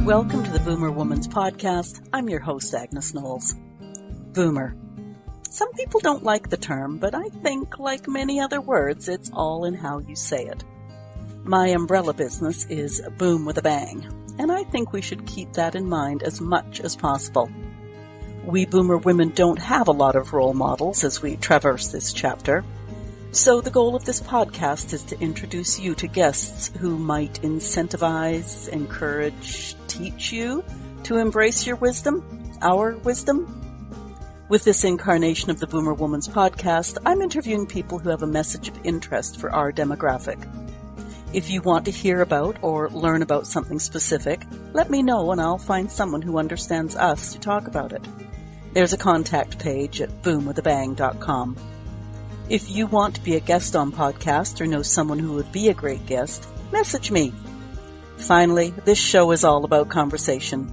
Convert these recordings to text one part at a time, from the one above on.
Welcome to the Boomer Woman's Podcast. I'm your host, Agnes. Boomer. Some people don't like the term, but I think, like many other words, it's all in how you say it. My umbrella business is Boom with a Bang, and I think we should keep that in mind as much as possible. We Boomer women don't have a lot of role models as we traverse this chapter, so the goal of this podcast is to introduce you to guests who might incentivize, encourage, teach you to embrace your wisdom, our wisdom. With this incarnation of the Boomer Woman's Podcast, I'm interviewing people who have a message of interest for our demographic. If you want to hear about or learn about something specific, let me know and I'll find someone who understands us to talk about it. There's a contact page at boomwithabang.com. If you want to be a guest on podcast or know someone who would be a great guest, message me. Finally, this show is all about conversation.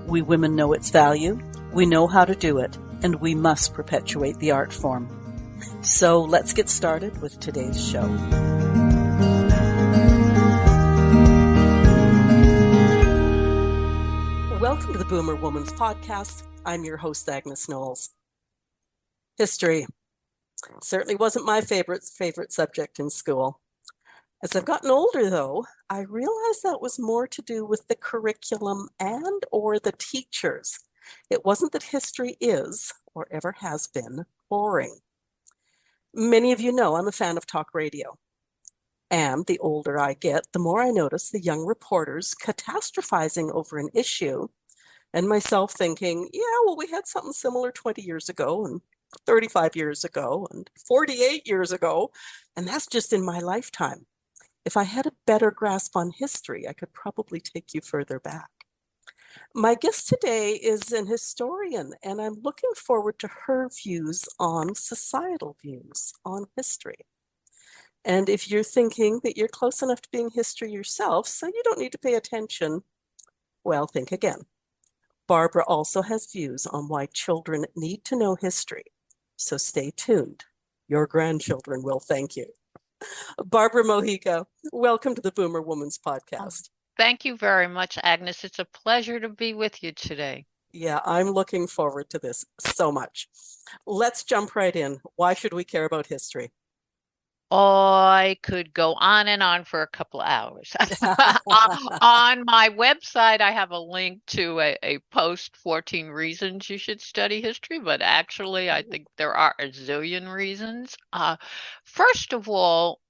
We women know its value, we know how to do it, and we must perpetuate the art form. So let's get started with today's show. Welcome to the Boomer Woman's Podcast. I'm your host, Agnes Knowles. History. Certainly wasn't my favorite subject in school. As I've gotten older, though, I realized that was more to do with the curriculum and or the teachers. It wasn't that history is, or ever has been, boring. Many of you know I'm a fan of talk radio. And the older I get, the more I notice the young reporters catastrophizing over an issue, and myself thinking, yeah, well, we had something similar 20 years ago, and 35 years ago and 48 years ago, and that's just in my lifetime. If I had a better grasp on history, I could probably take you further back. My guest today is an historian, and I'm looking forward to her views on societal views on history. And if you're thinking that you're close enough to being history yourself, so you don't need to pay attention, well, think again. Barbara also has views on why children need to know history. So stay tuned. Your grandchildren will thank you. Barbara Mojica, welcome to the Boomer Woman's Podcast. Thank you very much, Agnes. It's a pleasure to be with you today. Yeah, I'm looking forward to this so much. Let's jump right in. Why should we care about history? I could go on and on for a couple of hours. On my website, I have a link to a post, 14 reasons you should study history, but actually, I think there are a zillion reasons. First of all,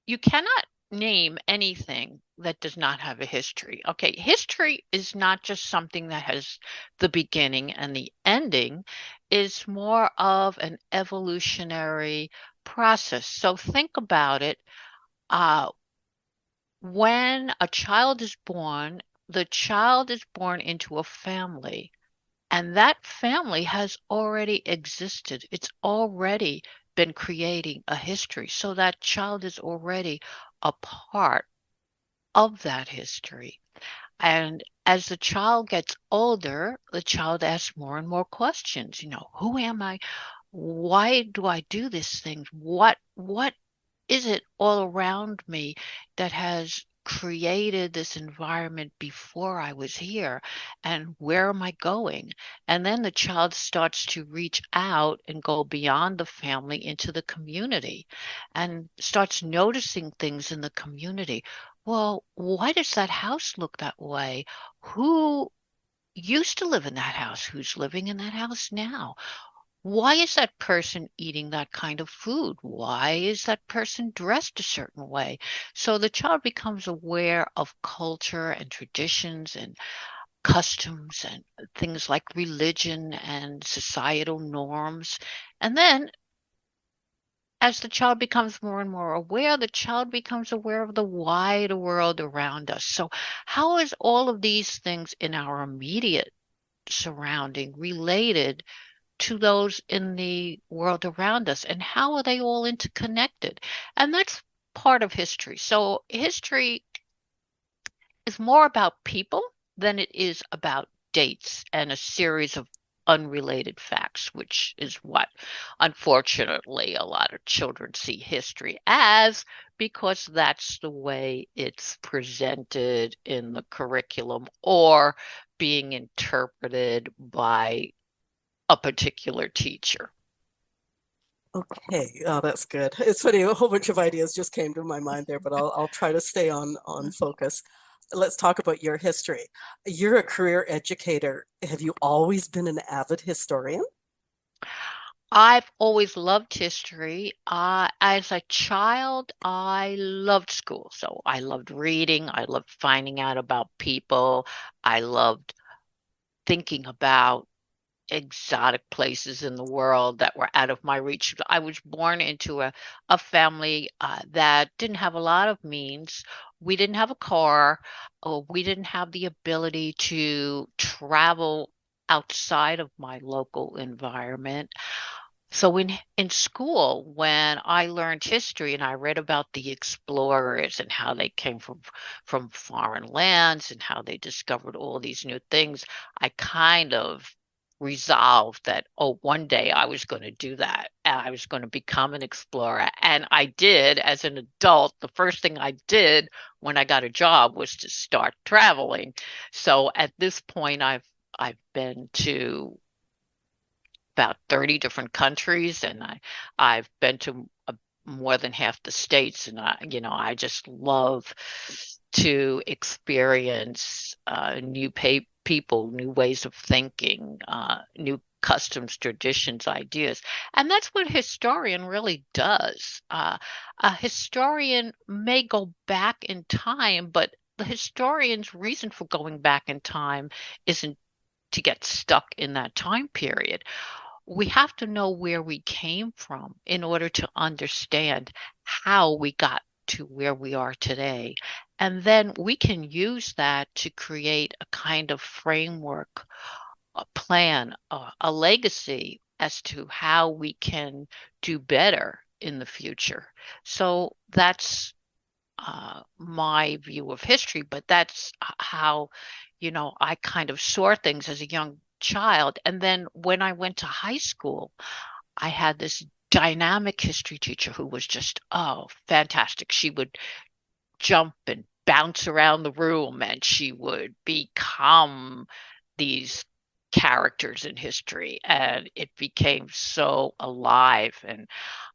you cannot name anything that does not have a history. Okay, history is not just something that has the beginning and the ending, it's more of an evolutionary process. So think about it. When a child is born, the child is born into a family, and that family has already existed. It's already been creating a history. So that child is already a part of that history. And as the child gets older, the child asks more and more questions. Who am I? Why do I do this thing? What is it all around me that has created this environment before I was here? And where am I going? And then the child starts to reach out and go beyond the family into the community and starts noticing things in the community. Well, why does that house look that way? Who used to live in that house? Who's living in that house now? Why is that person eating that kind of food? Why is that person dressed a certain way? So the child becomes aware of culture and traditions and customs and things like religion and societal norms. And then as the child becomes more and more aware, the child becomes aware of the wide world around us. So how is all of these things in our immediate surrounding related to those in the world around us, and how are they all interconnected? And that's part of history. So history is more about people than it is about dates and a series of unrelated facts, which is what, unfortunately, a lot of children see history as, because that's the way it's presented in the curriculum or being interpreted by a particular teacher. Okay, oh, that's good. It's funny, a whole bunch of ideas just came to my mind there, but I'll try to stay on focus. Let's talk about your history. You're a career educator. Have you always been an avid historian? I've always loved history. As a child, I loved school. So I loved reading. I loved finding out about people. I loved thinking about exotic places in the world that were out of my reach. I was born into a family that didn't have a lot of means. We didn't have a car, or we didn't have the ability to travel outside of my local environment. So in school, when I learned history and I read about the explorers and how they came from foreign lands and how they discovered all these new things, I kind of resolved that, oh, one day I was going to do that. I was going to become an explorer. And I did as an adult. The first thing I did when I got a job was to start traveling. So at this point, I've been to about 30 different countries, and I've been to more than half the states, and I just love to experience new people, new ways of thinking, new customs, traditions, ideas. And that's what a historian really does. A historian may go back in time, but the historian's reason for going back in time isn't to get stuck in that time period. We have to know where we came from in order to understand how we got to where we are today. And then we can use that to create a kind of framework, a plan, a legacy as to how we can do better in the future. So that's my view of history, but that's how, I kind of saw things as a young child. And then when I went to high school, I had this dynamic history teacher who was just, oh, fantastic. She would jump and bounce around the room, and she would become these characters in history, and it became so alive. And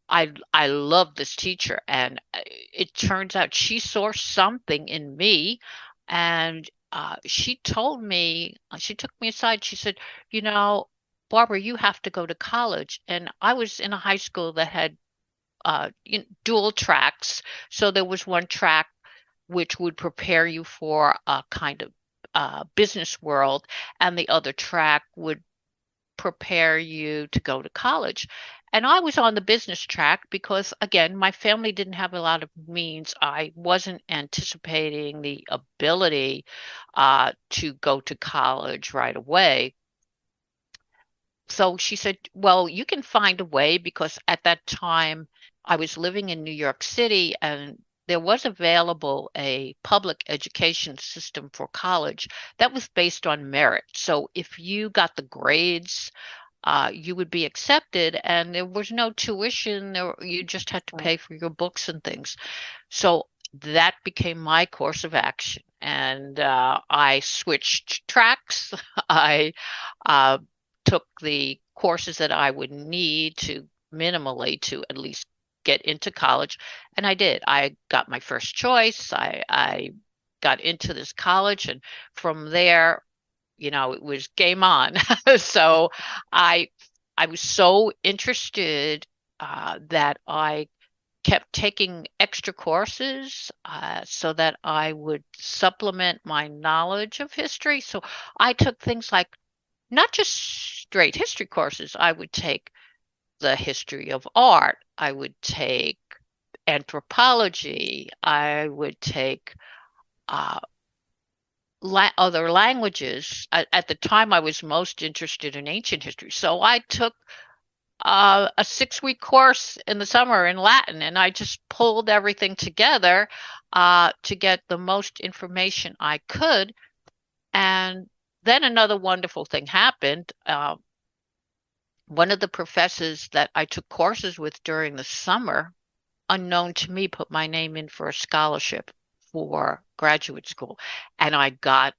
I love this teacher, and it turns out she saw something in me, and she told me, she took me aside. She said, you know, Barbara, you have to go to college. And I was in a high school that had dual tracks. So there was one track which would prepare you for a kind of business world, and the other track would prepare you to go to college. And I was on the business track because, again, my family didn't have a lot of means. I wasn't anticipating the ability to go to college right away. So she said, well, you can find a way, because at that time I was living in New York City, and there was available a public education system for college that was based on merit. So if you got the grades, you would be accepted, and there was no tuition. You just had to pay for your books and things. So that became my course of action, and I switched tracks. I uh, took the courses that I would need to minimally to at least get into college, and I did. I got my first choice. I got into this college, and from there, it was game on. So I I was so interested that I kept taking extra courses so that I would supplement my knowledge of history. So I took things like not just straight history courses. I would take the history of art. I would take anthropology. I would take uh, other languages. At the time, I was most interested in ancient history. So I took a 6-week course in the summer in Latin, and I just pulled everything together to get the most information I could. And then another wonderful thing happened. one of the professors that I took courses with during the summer, unknown to me, put my name in for a scholarship for graduate school. And I got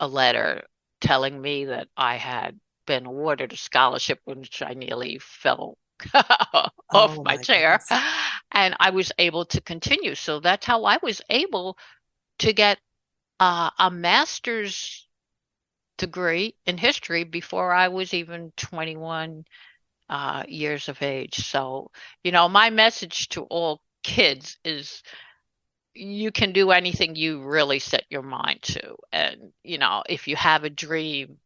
a letter telling me that I had been awarded a scholarship, which I nearly fell off Oh my my chair. goodness. And I was able to continue. So that's how I was able to get a master's degree in history before I was even 21 years of age. So, my message to all kids is you can do anything you really set your mind to. And, if you have a dream,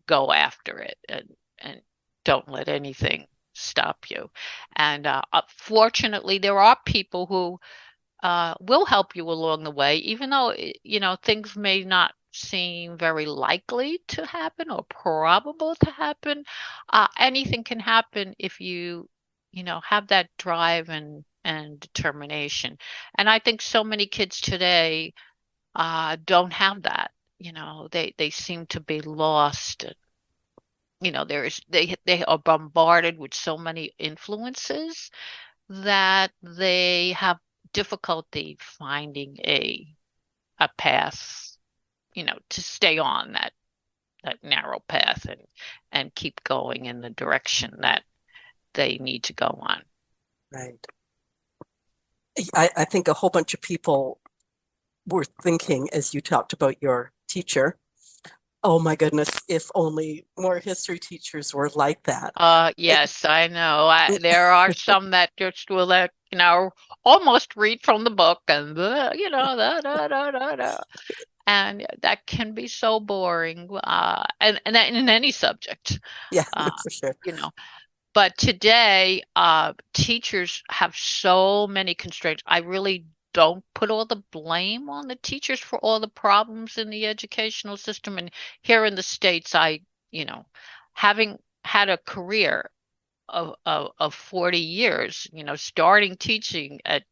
go after it and don't let anything stop you. And fortunately, there are people who will help you along the way, even though, things may not seem very likely to happen or probable to happen. Anything can happen if you have that drive and determination. And I think so many kids today don't have that. They seem to be lost. They are bombarded with so many influences that they have difficulty finding a path, to stay on that narrow path and keep going in the direction that they need to go on. Right. I think a whole bunch of people were thinking as you talked about your teacher, oh my goodness, if only more history teachers were like that. It- Yes, I know. There are some that just will almost read from the book and da, da, da, da. And that can be so boring. And that in any subject. yeah, Uh, for sure. you know, But today, teachers have so many constraints. I really don't put all the blame on the teachers for all the problems in the educational system. And here in the States, having had a career of 40 years, starting teaching at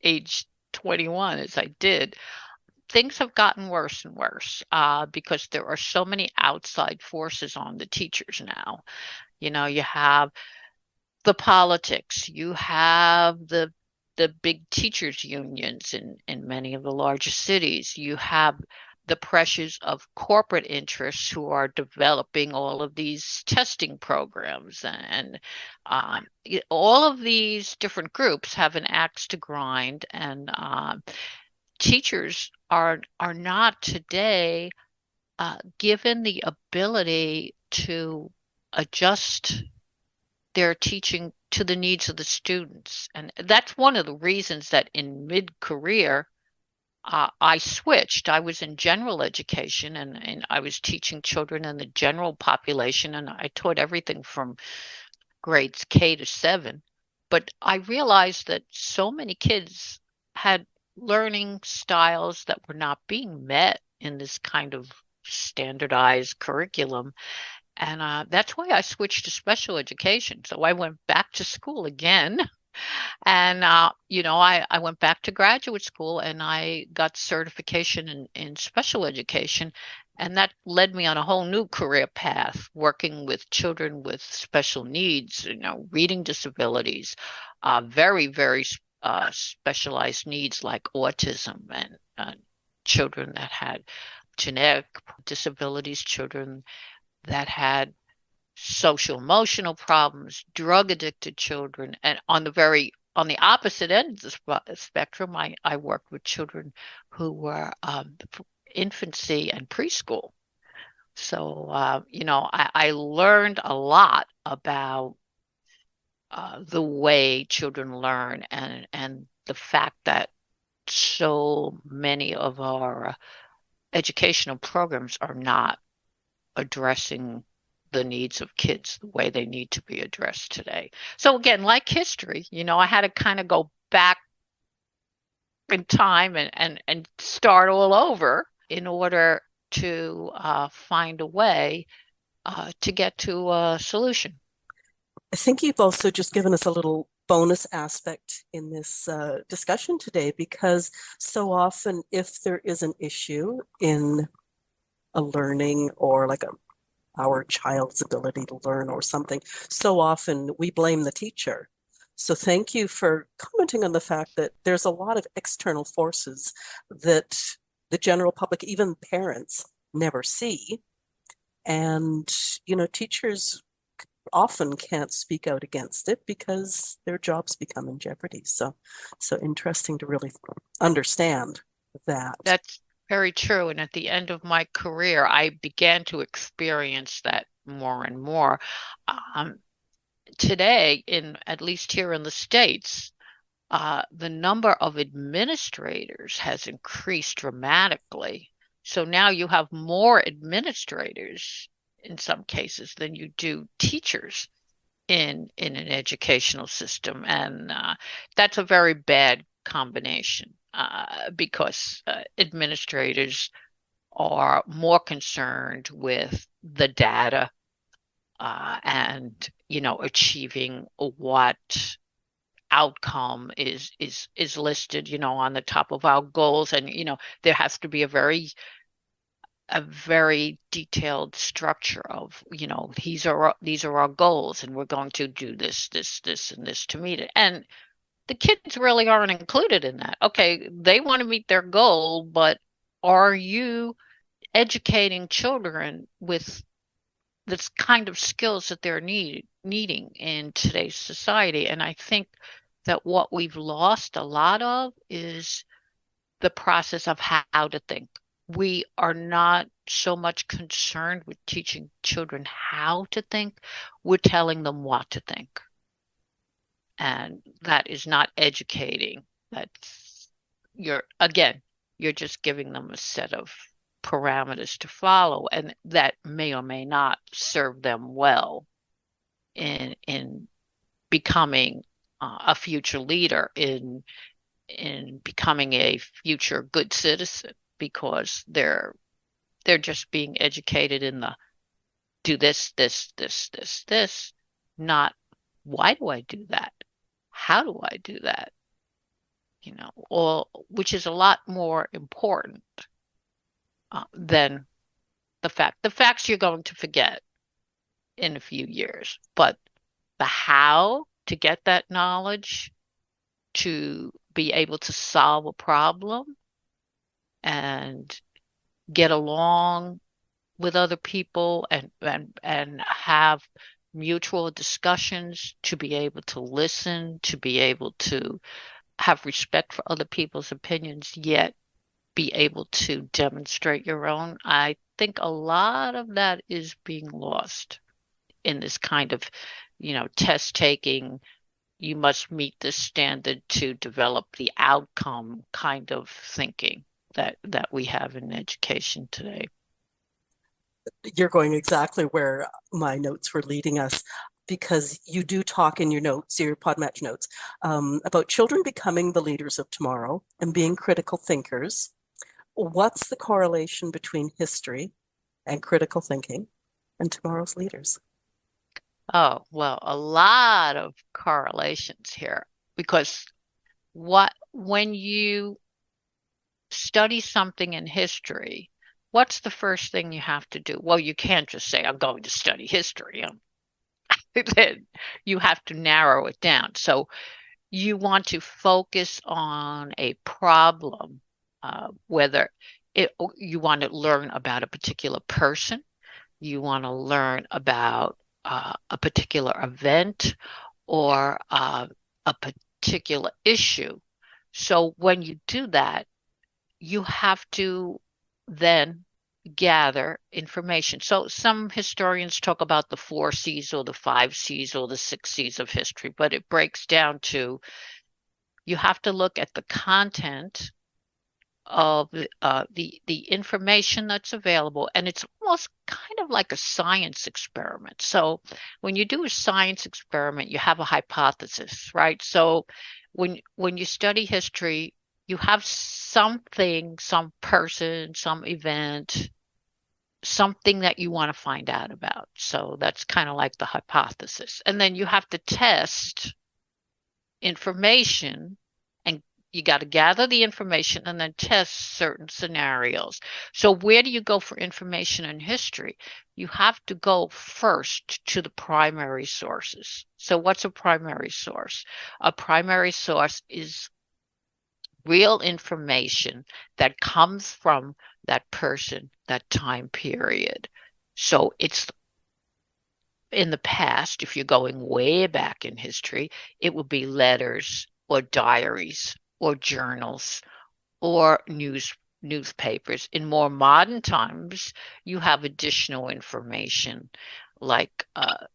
age 21 as I did, things have gotten worse and worse because there are so many outside forces on the teachers now. You have the politics. You have the big teachers unions in many of the largest cities. You have the pressures of corporate interests who are developing all of these testing programs and all of these different groups have an axe to grind and teachers are not today given the ability to adjust their teaching to the needs of the students. And that's one of the reasons that in mid-career, I switched. I was in general education and I was teaching children in the general population, and I taught everything from grades K to 7. But I realized that so many kids had learning styles that were not being met in this kind of standardized curriculum and that's why I switched to special education. So I went back to school again. And, I went back to graduate school and I got certification in special education. And that led me on a whole new career path, working with children with special needs, reading disabilities, very, very specialized needs like autism and children that had genetic disabilities, children that had social emotional problems, drug addicted children, and on the opposite end of the spectrum, I worked with children who were infancy and preschool. So I learned a lot about the way children learn and the fact that so many of our educational programs are not addressing the needs of kids the way they need to be addressed today. So again, like history, I had to kind of go back in time and start all over in order to find a way to get to a solution. I think you've also just given us a little bonus aspect in this discussion today, because so often if there is an issue in a learning or like our child's ability to learn or something. So often we blame the teacher. So thank you for commenting on the fact that there's a lot of external forces that the general public, even parents, never see. And, teachers often can't speak out against it because their jobs become in jeopardy. So interesting to really understand that. That's very true. And at the end of my career, I began to experience that more and more. Um, Today, in at least here in the States, the number of administrators has increased dramatically. So now you have more administrators in some cases than you do teachers in an educational system, and that's a very bad combination because administrators are more concerned with the data and achieving what outcome is listed on the top of our goals, and there has to be a very detailed structure of these are our goals, and we're going to do this and this to meet it. And the kids really aren't included in that. Okay, they want to meet their goal, but are you educating children with this kind of skills that they're needing in today's society? And I think that what we've lost a lot of is the process of how to think. We are not so much concerned with teaching children how to think, we're telling them what to think. And that is not educating. That's you're just giving them a set of parameters to follow, and that may or may not serve them well in becoming a future leader, in becoming a future good citizen, because they're just being educated in the do this, not why do I do that? How do I do that? Or which is a lot more important than the fact. The facts you're going to forget in a few years, but the how to get that knowledge, to be able to solve a problem and get along with other people, and have mutual discussions, to be able to listen, to be able to have respect for other people's opinions, yet be able to demonstrate your own. I think a lot of that is being lost in this kind of, test taking. You must meet this standard to develop the outcome kind of thinking that we have in education today. You're going exactly where my notes were leading us, because you do talk in your notes, your Podmatch notes, about children becoming the leaders of tomorrow and being critical thinkers. What's the correlation between history and critical thinking and tomorrow's leaders? Oh, well, a lot of correlations here, because when you study something in history, what's the first thing you have to do? Well, you can't just say, I'm going to study history. Then you have to narrow it down. So you want to focus on a problem, whether you want to learn about a particular person, you want to learn about a particular event, or a particular issue. So when you do that, you have to then gather information. So some historians talk about the 4 C's or the 5 C's or the 6 C's of history, but it breaks down to, you have to look at the content of the information that's available, and it's almost kind of like a science experiment. So when you do a science experiment, you have a hypothesis, right? So when you study history, you have something, some person, some event, something that you want to find out about. So that's kind of like the hypothesis. And then you have to test information and You got to gather the information and then test certain scenarios. So where do you go for information in history? You have to go first to the primary sources. So what's a primary source? A primary source is real information that comes from that person, that time period. So it's in the past, if you're going way back in history, it would be letters or diaries or journals or newspapers. In more modern times, you have additional information like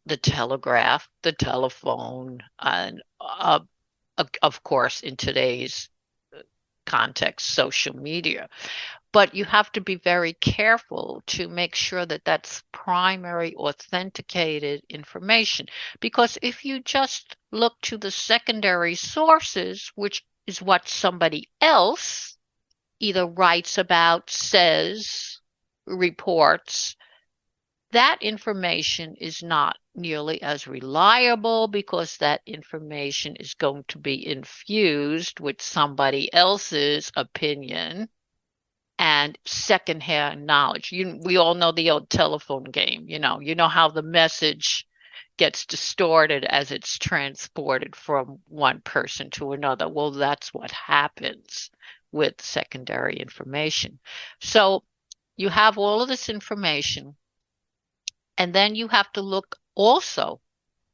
the telegraph, the telephone, and of course, in today's context, social media. But you have to be very careful to make sure that that's primary authenticated information. Because if you just look to the secondary sources, which is what somebody else either writes about, says, reports, that information is not nearly as reliable because that information is going to be infused with somebody else's opinion and secondhand knowledge. We all know the old telephone game, you know how the message gets distorted as it's transported from one person to another. Well, that's what happens with secondary information. So you have all of this information, and then you have to look also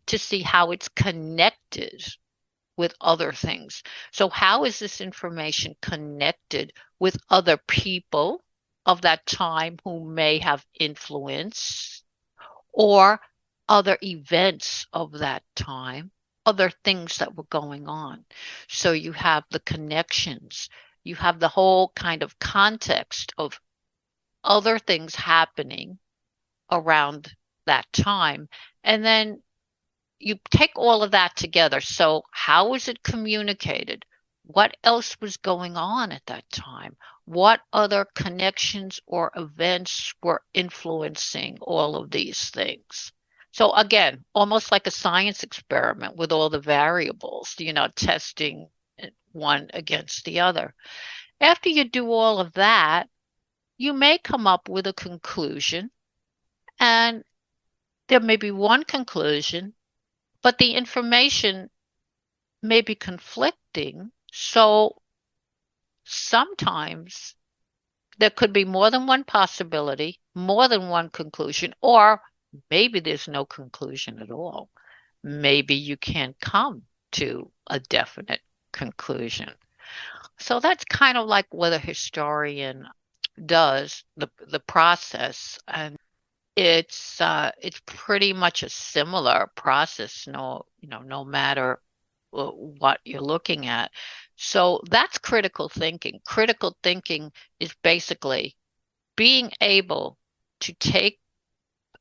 to see how it's connected with other things. So, how is this information connected with other people of that time who may have influence, or other events of that time, other things that were going on? So, you have the connections, you have the whole kind of context of other things happening around that time. And then you take all of that together. So, how was it communicated? What else was going on at that time? What other connections or events were influencing all of these things? So, again, almost like a science experiment with all the variables, testing one against the other. After you do all of that, you may come up with a conclusion, and there may be one conclusion, but the information may be conflicting. So sometimes there could be more than one possibility, more than one conclusion, or maybe there's no conclusion at all. Maybe you can't come to a definite conclusion. So that's kind of like what a historian does, the process. And it's pretty much a similar process, no matter what you're looking at. So that's critical thinking. Critical thinking is basically being able to take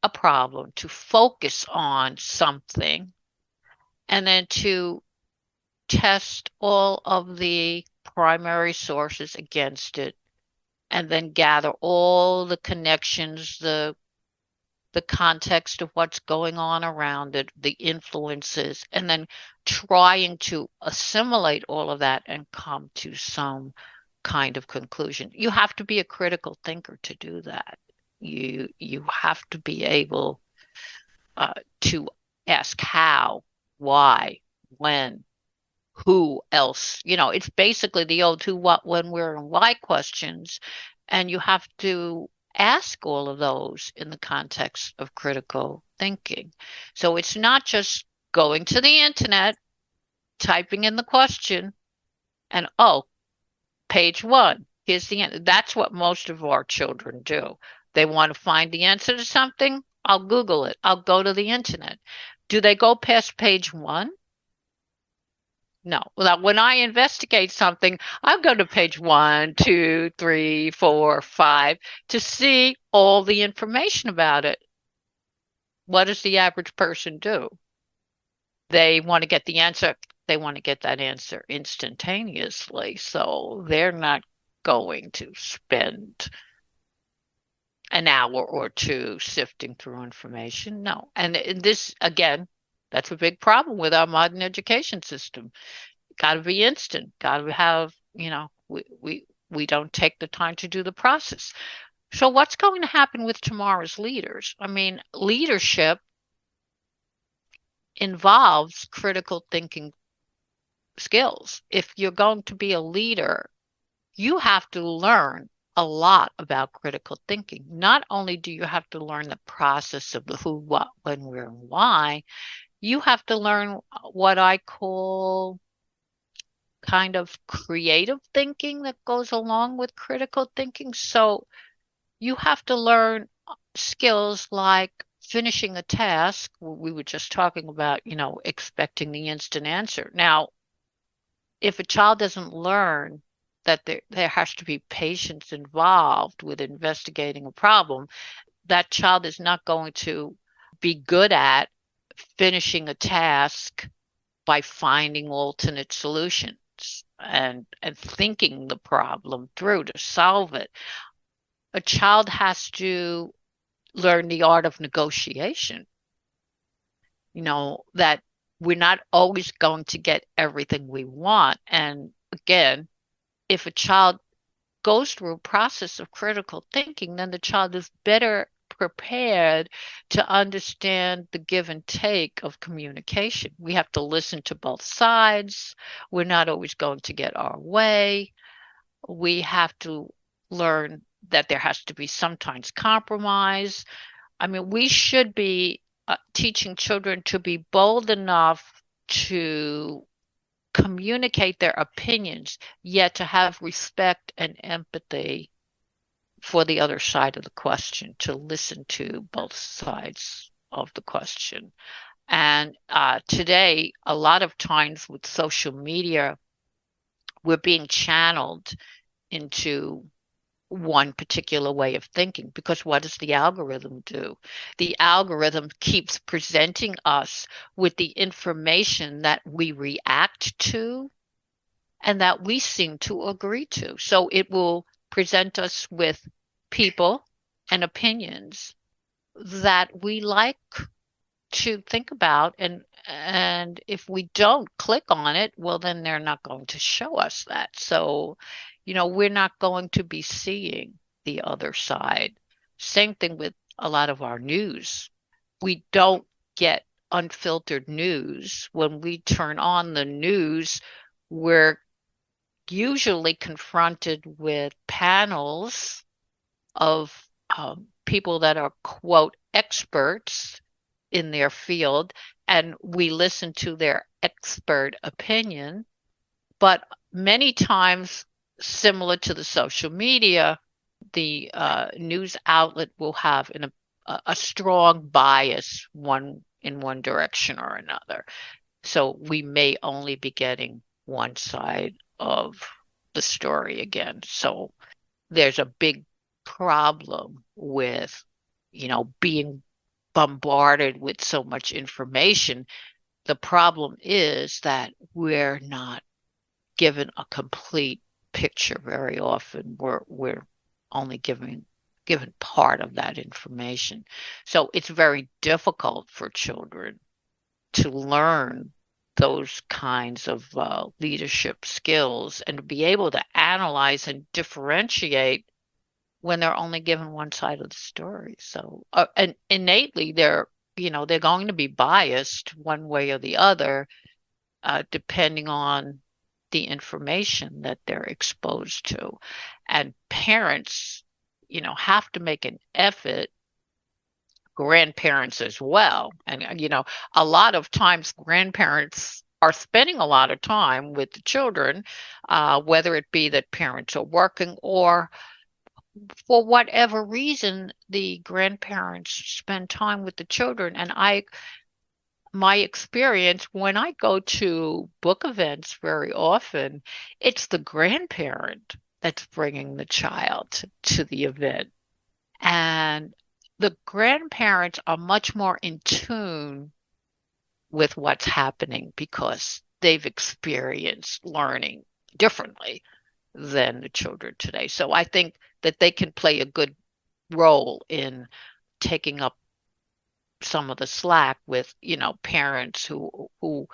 a problem, to focus on something, and then to test all of the primary sources against it, and then gather all the connections, the context of what's going on around it, the influences, and then trying to assimilate all of that and come to some kind of conclusion. You have to be a critical thinker to do that. You have to be able to ask how, why, when, who else. It's basically the old who, what, when, where, and why questions, and you have to ask all of those in the context of critical thinking. So it's not just going to the internet, typing in the question, and page one, here's the answer. That's what most of our children do. They want to find the answer to something. I'll Google it. I'll go to the internet. Do they go past page one? No. Well, when I investigate something, I go to page 1, 2, 3, 4, 5 to see all the information about it. What does the average person do? They want to get the answer. They want to get that answer instantaneously. So they're not going to spend an hour or two sifting through information. No. And this, again, that's a big problem with our modern education system. got to be instant, got to have, we don't take the time to do the process. So what's going to happen with tomorrow's leaders? I mean, leadership involves critical thinking skills. If you're going to be a leader, you have to learn a lot about critical thinking. Not only do you have to learn the process of the who, what, when, where, and why, you have to learn what I call kind of creative thinking that goes along with critical thinking. So you have to learn skills like finishing a task. We were just talking about, expecting the instant answer. Now, if a child doesn't learn that there has to be patience involved with investigating a problem, that child is not going to be good at finishing a task by finding alternate solutions and thinking the problem through to solve it. A child has to learn the art of negotiation, that we're not always going to get everything we want. And again, if a child goes through a process of critical thinking, then the child is better prepared to understand the give and take of communication. We have to listen to both sides. We're not always going to get our way. We have to learn that there has to be sometimes compromise. I mean, we should be teaching children to be bold enough to communicate their opinions, yet to have respect and empathy for the other side of the question, to listen to both sides of the question. And today, a lot of times with social media, we're being channeled into one particular way of thinking, because what does the algorithm do? The algorithm keeps presenting us with the information that we react to and that we seem to agree to. So it will present us with people and opinions that we like to think about, and if we don't click on it, well, then they're not going to show us that. So we're not going to be seeing the other side. Same thing with a lot of our news. We don't get unfiltered news. When we turn on the news, we're usually confronted with panels of people that are, quote, experts in their field, and we listen to their expert opinion. But many times, similar to the social media, the news outlet will have a strong bias in one direction or another. So we may only be getting one side of the story again. So there's a big problem with, being bombarded with so much information. The problem is that we're not given a complete picture very often. We're only given part of that information. So it's very difficult for children to learn those kinds of leadership skills and to be able to analyze and differentiate when they're only given one side of the story. So, and innately, they're going to be biased one way or the other, depending on the information that they're exposed to. And parents, have to make an effort, grandparents as well. And, a lot of times grandparents are spending a lot of time with the children, whether it be that parents are working or for whatever reason, the grandparents spend time with the children. And my experience when I go to book events very often, it's the grandparent that's bringing the child to the event. And the grandparents are much more in tune with what's happening because they've experienced learning differently than the children today. So I think that they can play a good role in taking up some of the slack with, parents who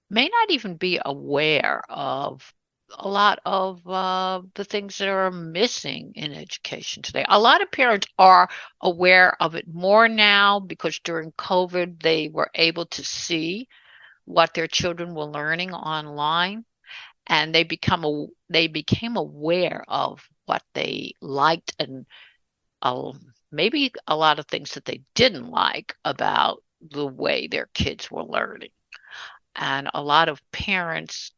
may not even be aware of a lot of the things that are missing in education today. A lot of parents are aware of it more now because during COVID, they were able to see what their children were learning online, and they became aware of what they liked and uh, maybe a lot of things that they didn't like about the way their kids were learning. And a lot of parents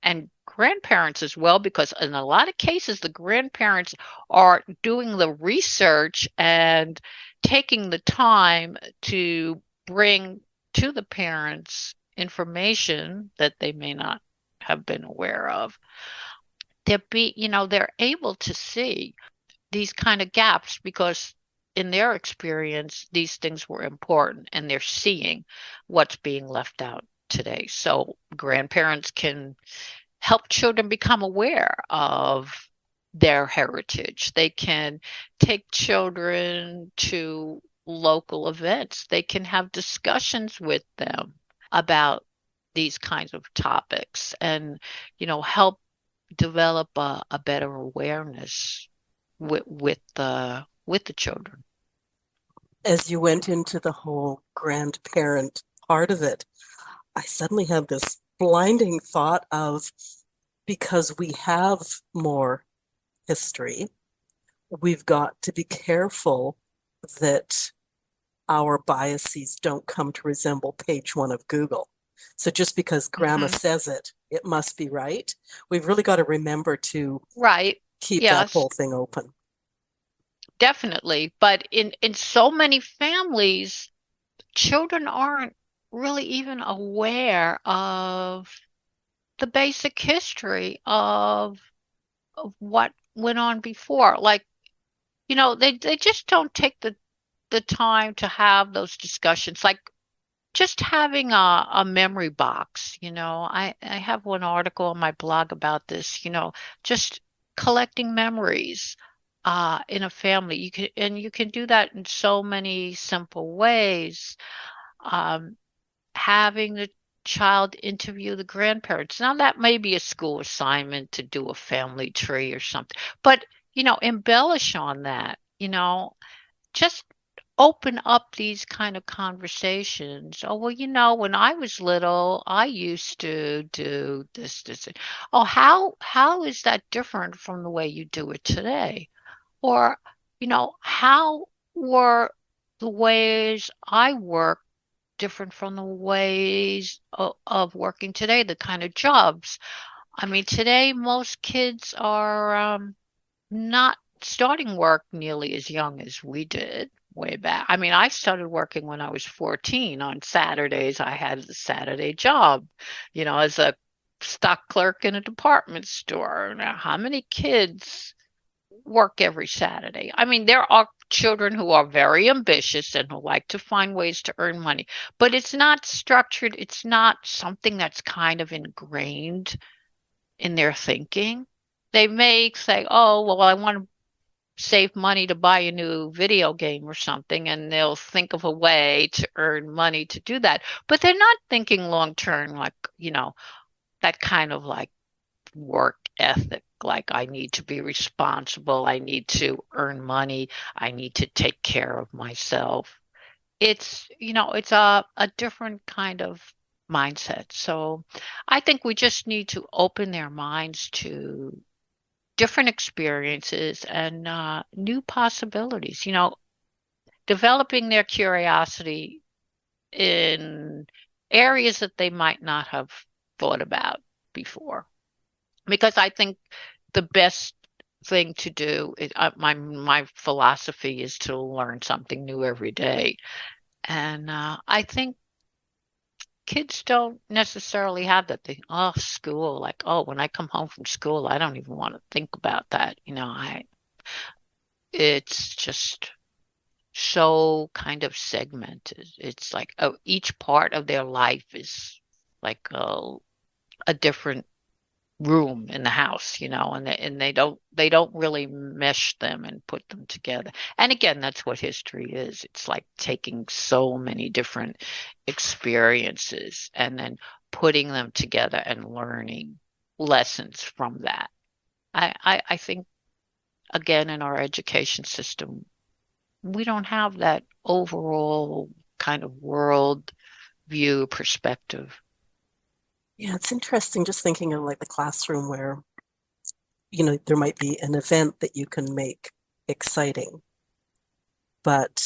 and grandparents as well, because in a lot of cases, the grandparents are doing the research and taking the time to bring to the parents information that they may not have been aware of. They're able to see these kind of gaps because in their experience, these things were important and they're seeing what's being left out today. So grandparents can help children become aware of their heritage. They can take children to local events. They can have discussions with them about these kinds of topics and, help develop a better awareness with the children. As you went into the whole grandparent part of it, I suddenly had this blinding thought of, because we have more history, we've got to be careful that our biases don't come to resemble page one of Google. So just because grandma Hmm. says it, it must be right. We've really got to remember to Right. keep that Yes, whole thing open. definitely. But in so many families, children aren't really even aware of the basic history of what went on before. Like, they just don't take the time to have those discussions. Like just having a memory box, I have one article on my blog about this, just collecting memories in a family. You can do that in so many simple ways. Um, Having the child interview the grandparents. Now that may be a school assignment to do a family tree or something, but embellish on that, just open up these kind of conversations. Oh, well, when I was little, I used to do this. Oh, how is that different from the way you do it today? Or, how were the ways I work different from the ways of working today, the kind of jobs? I mean, today most kids are not starting work nearly as young as we did way back. I mean, I started working when I was 14. On Saturdays, I had a Saturday job, as a stock clerk in a department store. Now, how many kids work every Saturday? I mean, there are children who are very ambitious and who like to find ways to earn money, but it's not structured. It's not something that's kind of ingrained in their thinking. They may say, oh, well, I want to save money to buy a new video game or something, and they'll think of a way to earn money to do that. But they're not thinking long term, like, that kind of like work ethic. Like, I need to be responsible. I need to earn money. I need to take care of myself. It's a different kind of mindset. So I think we just need to open their minds to different experiences and new possibilities, developing their curiosity in areas that they might not have thought about before. Because I think the best thing to do is my philosophy is to learn something new every day. And I think kids don't necessarily have that thing. Oh, school, like, oh, when I come home from school, I don't even want to think about that. It's just so kind of segmented. It's like, oh, each part of their life is like a different room in the house, and they don't really mesh them and put them together. And again, that's what history is. It's like taking so many different experiences and then putting them together and learning lessons from that. I think, again, in our education system, we don't have that overall kind of world view perspective. Yeah, it's interesting just thinking of like the classroom where, there might be an event that you can make exciting, but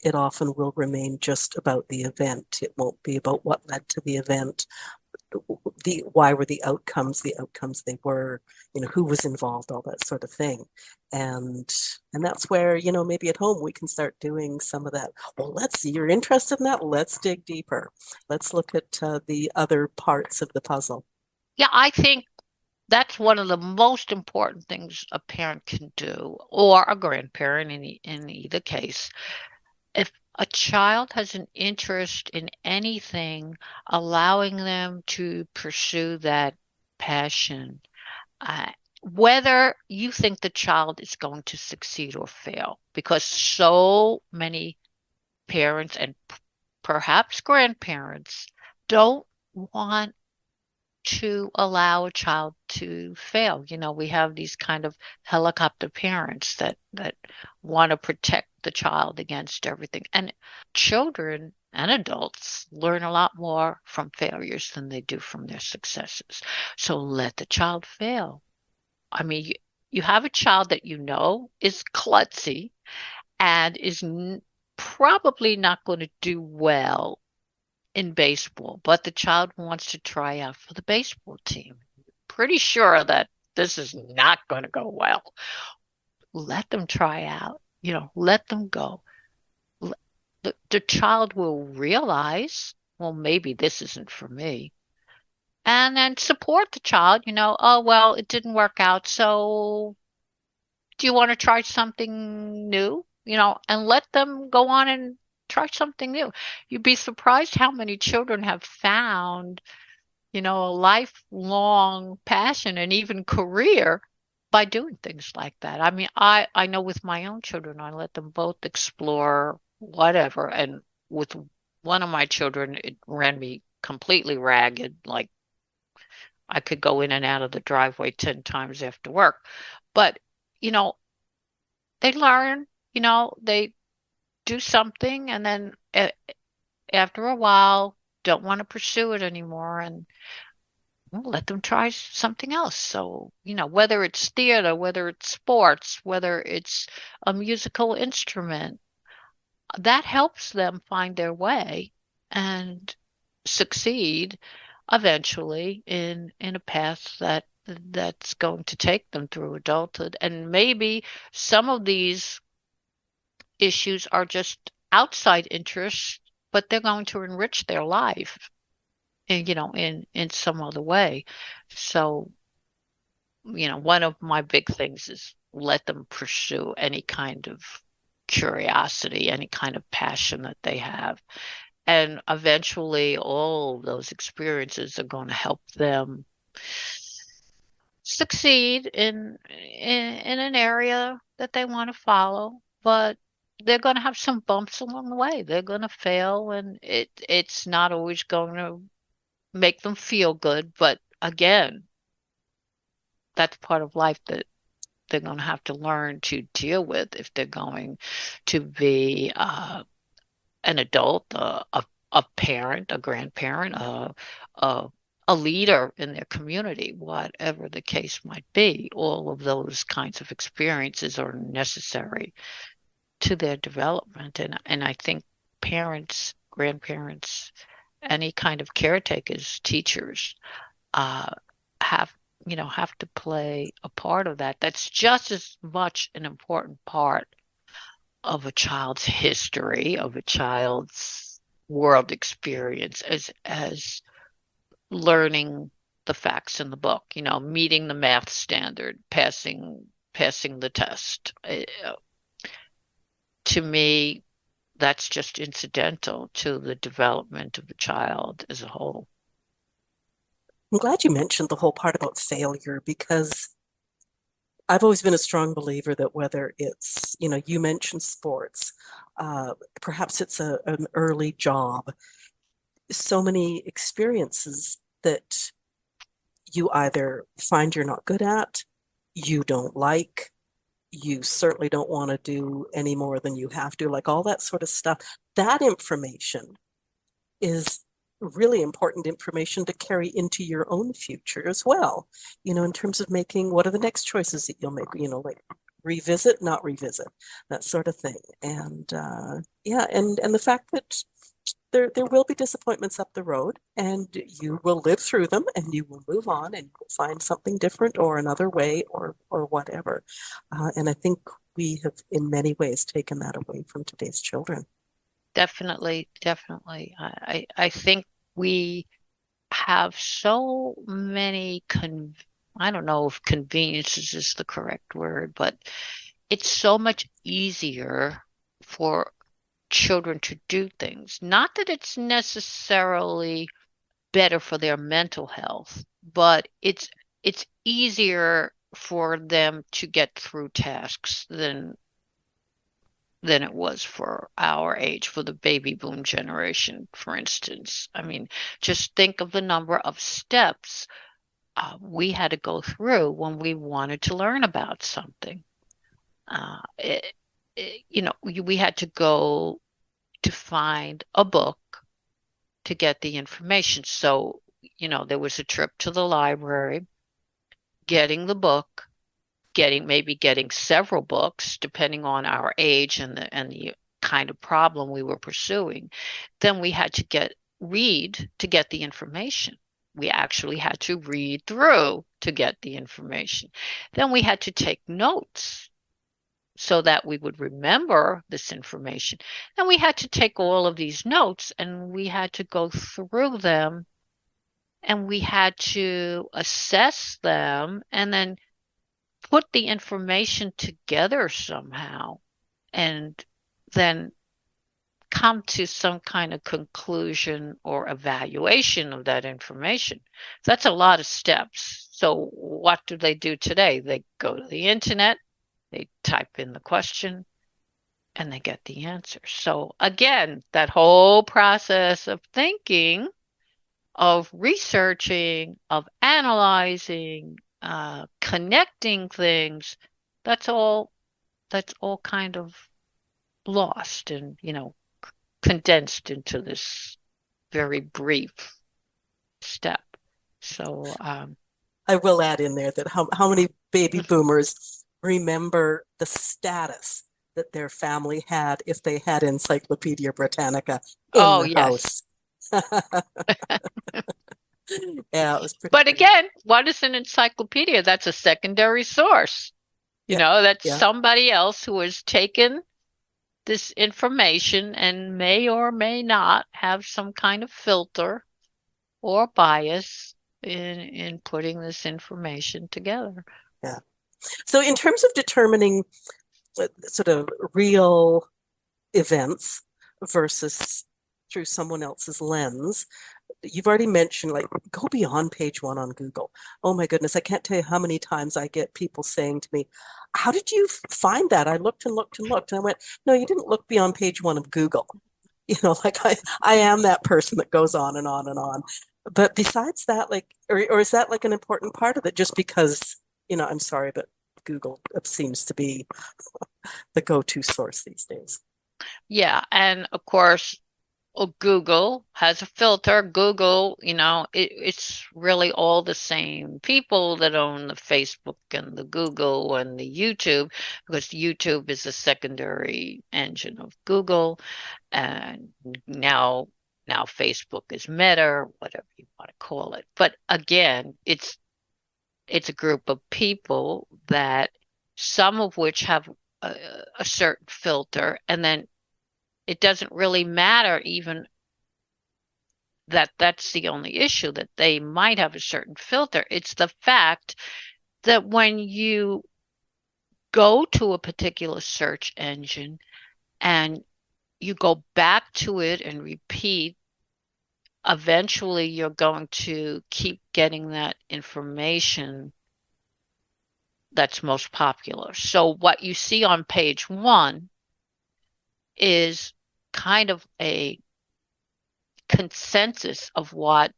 it often will remain just about the event. It won't be about what led to the event, the why were the outcomes they were, who was involved, all that sort of thing. And that's where, maybe at home we can start doing some of that. Well, let's see, you're interested in that. Let's dig deeper. Let's look at the other parts of the puzzle. Yeah, I think that's one of the most important things a parent can do, or a grandparent in either case. If a child has an interest in anything, allowing them to pursue that passion, uh, whether you think the child is going to succeed or fail, because so many parents and perhaps grandparents don't want to allow a child to fail. We have these kind of helicopter parents that want to protect the child against everything. And children and adults learn a lot more from failures than they do from their successes. So let the child fail. I mean, you have a child that is klutzy and is probably not going to do well in baseball, but the child wants to try out for the baseball team. Pretty sure that this is not going to go well. Let them try out, let them go. The child will realize, well, maybe this isn't for me. And then support the child, oh, well, it didn't work out. So do you want to try something new? And let them go on and try something new. You'd be surprised how many children have found, a lifelong passion and even career by doing things like that. I mean, I know with my own children, I let them both explore whatever. And with one of my children, it ran me completely ragged. Like I could go in and out of the driveway 10 times after work. But, you know, they learn, they do something and then after a while don't want to pursue it anymore and let them try something else. So, whether it's theater, whether it's sports, whether it's a musical instrument, that helps them find their way and succeed eventually in a path that's going to take them through adulthood. And maybe some of these issues are just outside interests, but they're going to enrich their life in some other way. So, one of my big things is let them pursue any kind of curiosity, any kind of passion that they have. And eventually all those experiences are going to help them succeed in an area that they want to follow, but they're going to have some bumps along the way. They're going to fail and it's not always going to make them feel good, but again, that's part of life that they're going to have to learn to deal with if they're going to be an adult, a parent, a grandparent, a leader in their community, whatever the case might be. All of those kinds of experiences are necessary to their development. And I think parents, grandparents, any kind of caretakers, teachers, have have to play a part of that. That's just as much an important part of a child's history, of a child's world experience as learning the facts in the book, meeting the math standard, passing the test. To me, that's just incidental to the development of the child as a whole. I'm glad you mentioned the whole part about failure because I've always been a strong believer that whether it's, you mentioned sports, perhaps it's an early job, so many experiences that you either find you're not good at, you don't like, you certainly don't want to do any more than you have to, like all that sort of stuff. That information is really important information to carry into your own future as well, in terms of making what are the next choices that you'll make, like revisit, not revisit, that sort of thing. And yeah, and the fact that there will be disappointments up the road, and you will live through them, and you will move on, and you'll find something different or another way or whatever. And I think we have in many ways taken that away from today's children. Definitely, definitely. I think we have so many I don't know if conveniences is the correct word, but it's so much easier for children to do things. Not that it's necessarily better for their mental health, but it's easier for them to get through tasks than it was for our age, for the baby boom generation, for instance. I mean, just think of the number of steps we had to go through when we wanted to learn about something. We had to go to find a book to get the information. So, there was a trip to the library, getting the book, getting several books depending on our age and the kind of problem we were pursuing. Then we had to read to get the information. We actually had to read through to get the information. Then we had to take notes so that we would remember this information. Then we had to take all of these notes and we had to go through them and we had to assess them and then put the information together somehow and then come to some kind of conclusion or evaluation of that information. That's a lot of steps. So what do they do today? They go to the internet, they type in the question, and they get the answer. So again, that whole process of thinking, of researching, of analyzing, connecting things, that's all kind of lost and, condensed into this very brief step. So I will add in there that how many baby boomers remember the status that their family had if they had Encyclopedia Britannica in oh the yes. house. Yeah, it was pretty But great. again, what is an encyclopedia? That's a secondary source. Yeah, That's yeah, somebody else who has taken this information and may or may not have some kind of filter or bias in putting this information together. yeah. So in terms of determining sort of real events versus through someone else's lens, you've already mentioned, like, go beyond page one on Google. Oh my goodness, I can't tell you how many times I get people saying to me, how did you find that? I looked and looked and looked. And I went, no, you didn't look beyond page one of Google. Like I am that person that goes on and on and on. But besides that, like, or is that like an important part of it? Just because, I'm sorry, but Google seems to be the go-to source these days. Yeah, and of course, Google has a filter. Google, it's really all the same people that own the Facebook and the Google and the YouTube, because YouTube is a secondary engine of Google, and now Facebook is Meta, whatever you want to call it. But again, it's a group of people that some of which have a certain filter, and then it doesn't really matter even that's the only issue, that they might have a certain filter. It's the fact that when you go to a particular search engine and you go back to it and repeat, eventually you're going to keep getting that information that's most popular. So what you see on page one is kind of a consensus of what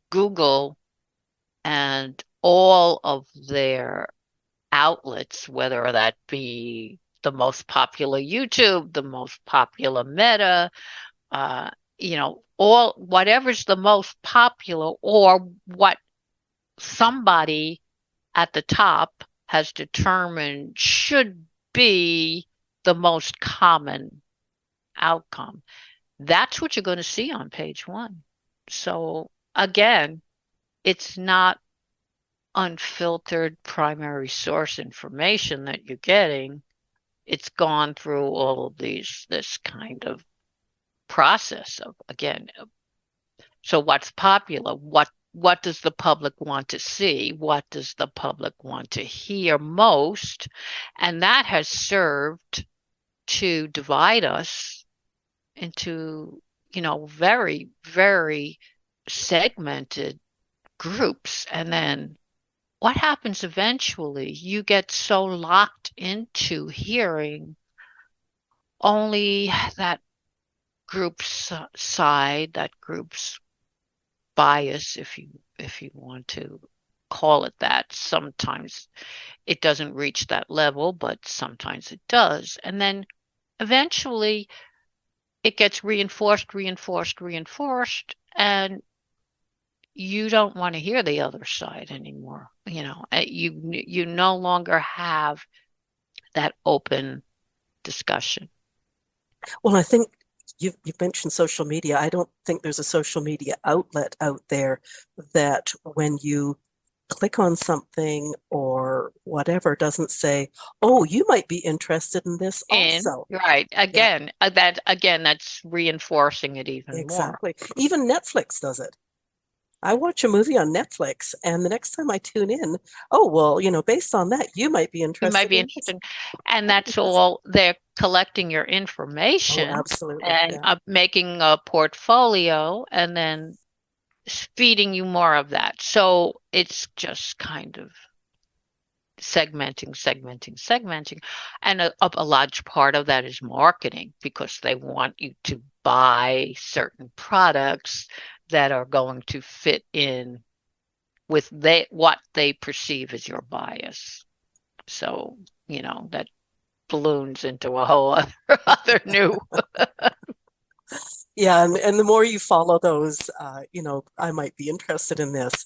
Google and all of their outlets, whether that be the most popular YouTube, the most popular Meta, uh, all whatever's the most popular or what somebody at the top has determined should be the most common outcome. That's what you're going to see on page one. So again, it's not unfiltered primary source information that you're getting. It's gone through all of this kind of process of, again, so what's popular? What does the public want to see? What does the public want to hear most? And that has served to divide us into, very, very segmented groups. And then what happens eventually? You get so locked into hearing only that group's side, that group's bias, if you want to call it that. Sometimes it doesn't reach that level, but sometimes it does. And then eventually it gets reinforced, reinforced, reinforced, and you don't want to hear the other side anymore. You no longer have that open discussion. Well, I think you've mentioned social media. I don't think there's a social media outlet out there that when you click on something or whatever doesn't say, oh, you might be interested in this also. Right. Yeah, Again, that's reinforcing it even more. exactly. Even Netflix does it. I watch a movie on Netflix, and the next time I tune in, oh, well, based on that, you might be You might interested be in this. interested. And that's Because, all, they're collecting your oh, information absolutely. and Yeah. making a portfolio and then feeding you more of that. So it's just kind of segmenting, segmenting, segmenting. And a large part of that is marketing because they want you to buy certain products that are going to fit in with what they perceive as your bias. So, that balloons into a whole other new. Yeah, and the more you follow those, I might be interested in this.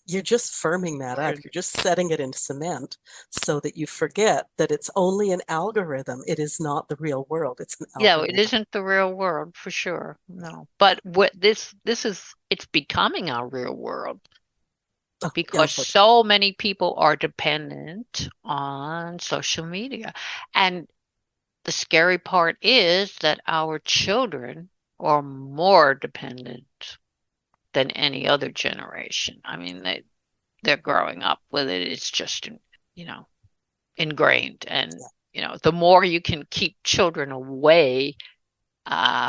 You're just firming that up. You're just setting it in cement so that you forget that it's only an algorithm. It is not the real world. It's an Yeah, it algorithm. isn't the real world for sure. No. But what this is, it's becoming our real world Oh, yeah, because unfortunately. so many people are dependent on social media. And the scary part is that our children are more dependent than any other generation. I mean, they're growing up with it. It's just, you know, ingrained. And, the more you can keep children away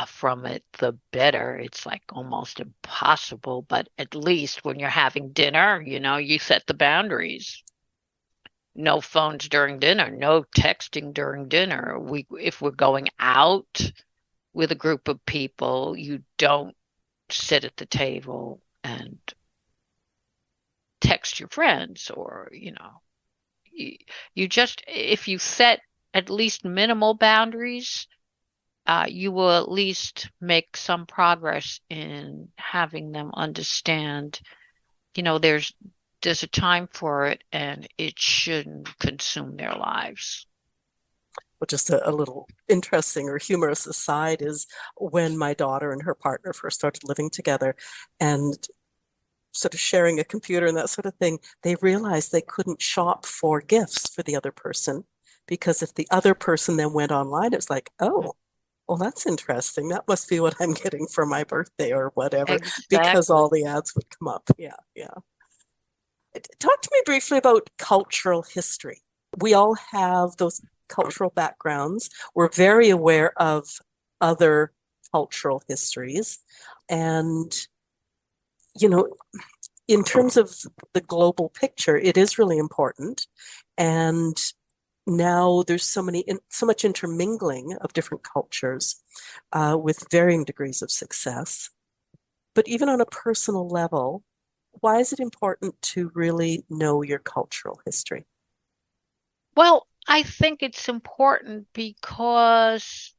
from it, the better. It's like almost impossible. But at least when you're having dinner, you set the boundaries. No phones during dinner, no texting during dinner. If we're going out with a group of people, you don't sit at the table and text your friends or, you just, if you set at least minimal boundaries, you will at least make some progress in having them understand, there's a time for it and it shouldn't consume their lives. Well, just a little interesting or humorous aside is when my daughter and her partner first started living together and sort of sharing a computer and that sort of thing, they realized they couldn't shop for gifts for the other person because if the other person then went online, it was like, oh, well, that's interesting. That must be what I'm getting for my birthday or whatever, because all Exactly. the ads would come up. Yeah, yeah. Talk to me briefly about cultural history. We all have those cultural backgrounds. We're very aware of other cultural histories. And, you know, in terms of the global picture, it is really important. And now there's so much intermingling of different cultures with varying degrees of success. But even on a personal level, why is it important to really know your cultural history? Well, I think it's important because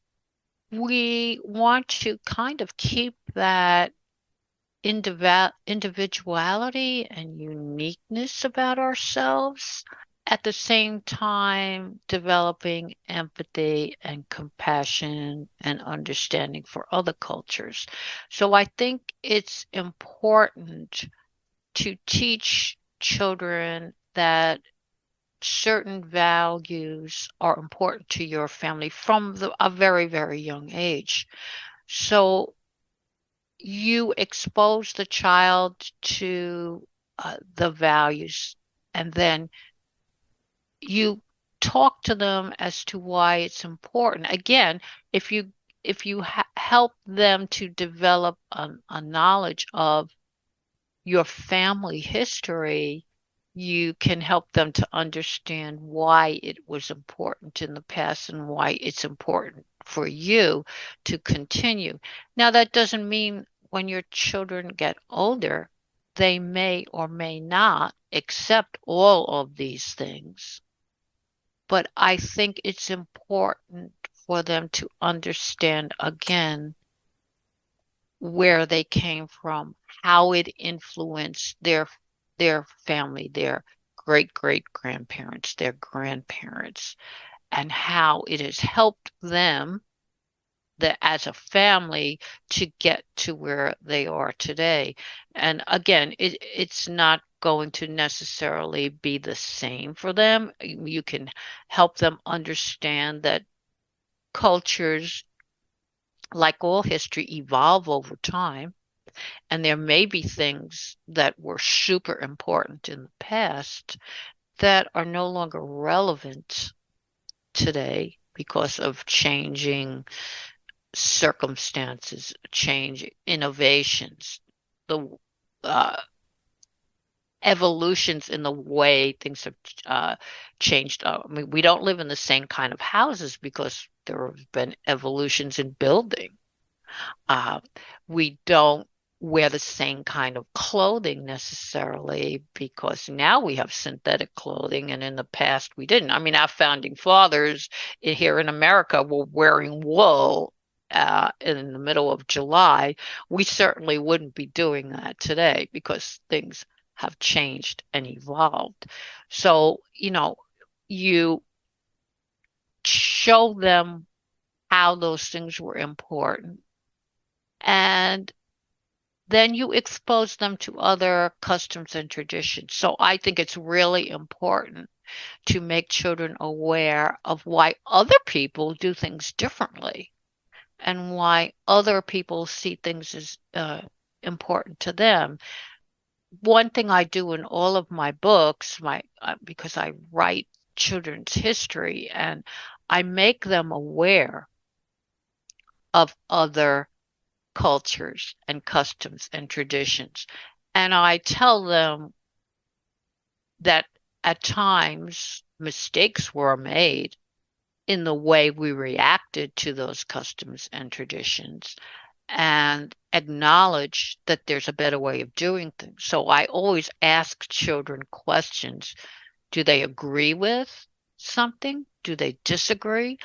we want to kind of keep that individuality and uniqueness about ourselves, at the same time developing empathy and compassion and understanding for other cultures. So I think it's important to teach children that certain values are important to your family from a very, very young age. So you expose the child to the values, and then you talk to them as to why it's important. Again, if you help them to develop a knowledge of your family history, you can help them to understand why it was important in the past and why it's important for you to continue. Now, that doesn't mean when your children get older, they may or may not accept all of these things. But I think it's important for them to understand again where they came from, how it influenced their family, their great great grandparents, their grandparents, and how it has helped them as a family to get to where they are today. And again, it's not going to necessarily be the same for them. You can help them understand that cultures, like all history, evolve over time. And there may be things that were super important in the past that are no longer relevant today because of changing circumstances, change innovations, the uh, evolutions in the way things have changed. I mean, we don't live in the same kind of houses because there have been evolutions in building. Uh, we don't wear the same kind of clothing necessarily because now we have synthetic clothing, and in the past we didn't. I mean, our founding fathers here in America were wearing wool in the middle of July. We certainly wouldn't be doing that today because things have changed and evolved. So, you show them how those things were important, and then you expose them to other customs and traditions. So I think it's really important to make children aware of why other people do things differently and why other people see things as important to them. One thing I do in all of my books, because I write children's history, and I make them aware of other cultures and customs and traditions. And I tell them that at times mistakes were made in the way we reacted to those customs and traditions, and acknowledge that there's a better way of doing things. So I always ask children questions. Do they agree with something? Do they disagree?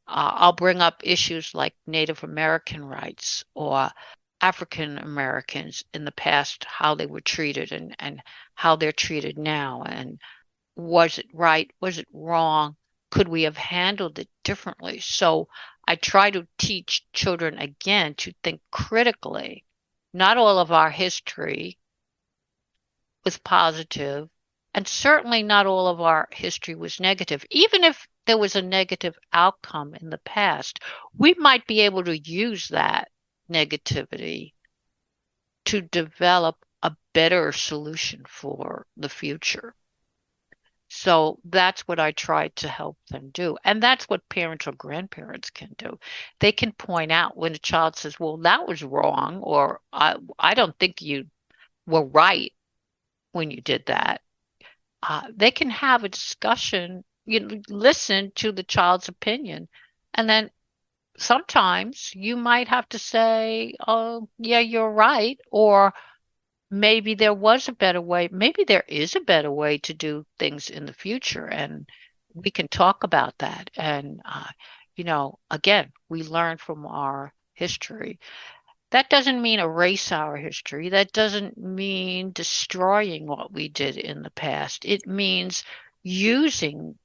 I'll bring up issues like Native American rights or African Americans in the past, how they were treated, and how they're treated now. And was it right? Was it wrong? Could we have handled it differently? So I try to teach children again to think critically. Not all of our history was positive, and certainly not all of our history was negative. Even if there was a negative outcome in the past, we might be able to use that negativity to develop a better solution for the future. So that's what I try to help them do. And that's what parents or grandparents can do. They can point out when a child says, well, that was wrong, or I don't think you were right when you did that. They can have a discussion, listen to the child's opinion, and then sometimes you might have to say, oh, yeah, you're right. Or maybe there was a better way. Maybe there is a better way to do things in the future. And we can talk about that. And, again, we learn from our history. That doesn't mean erase our history. That doesn't mean destroying what we did in the past. It means using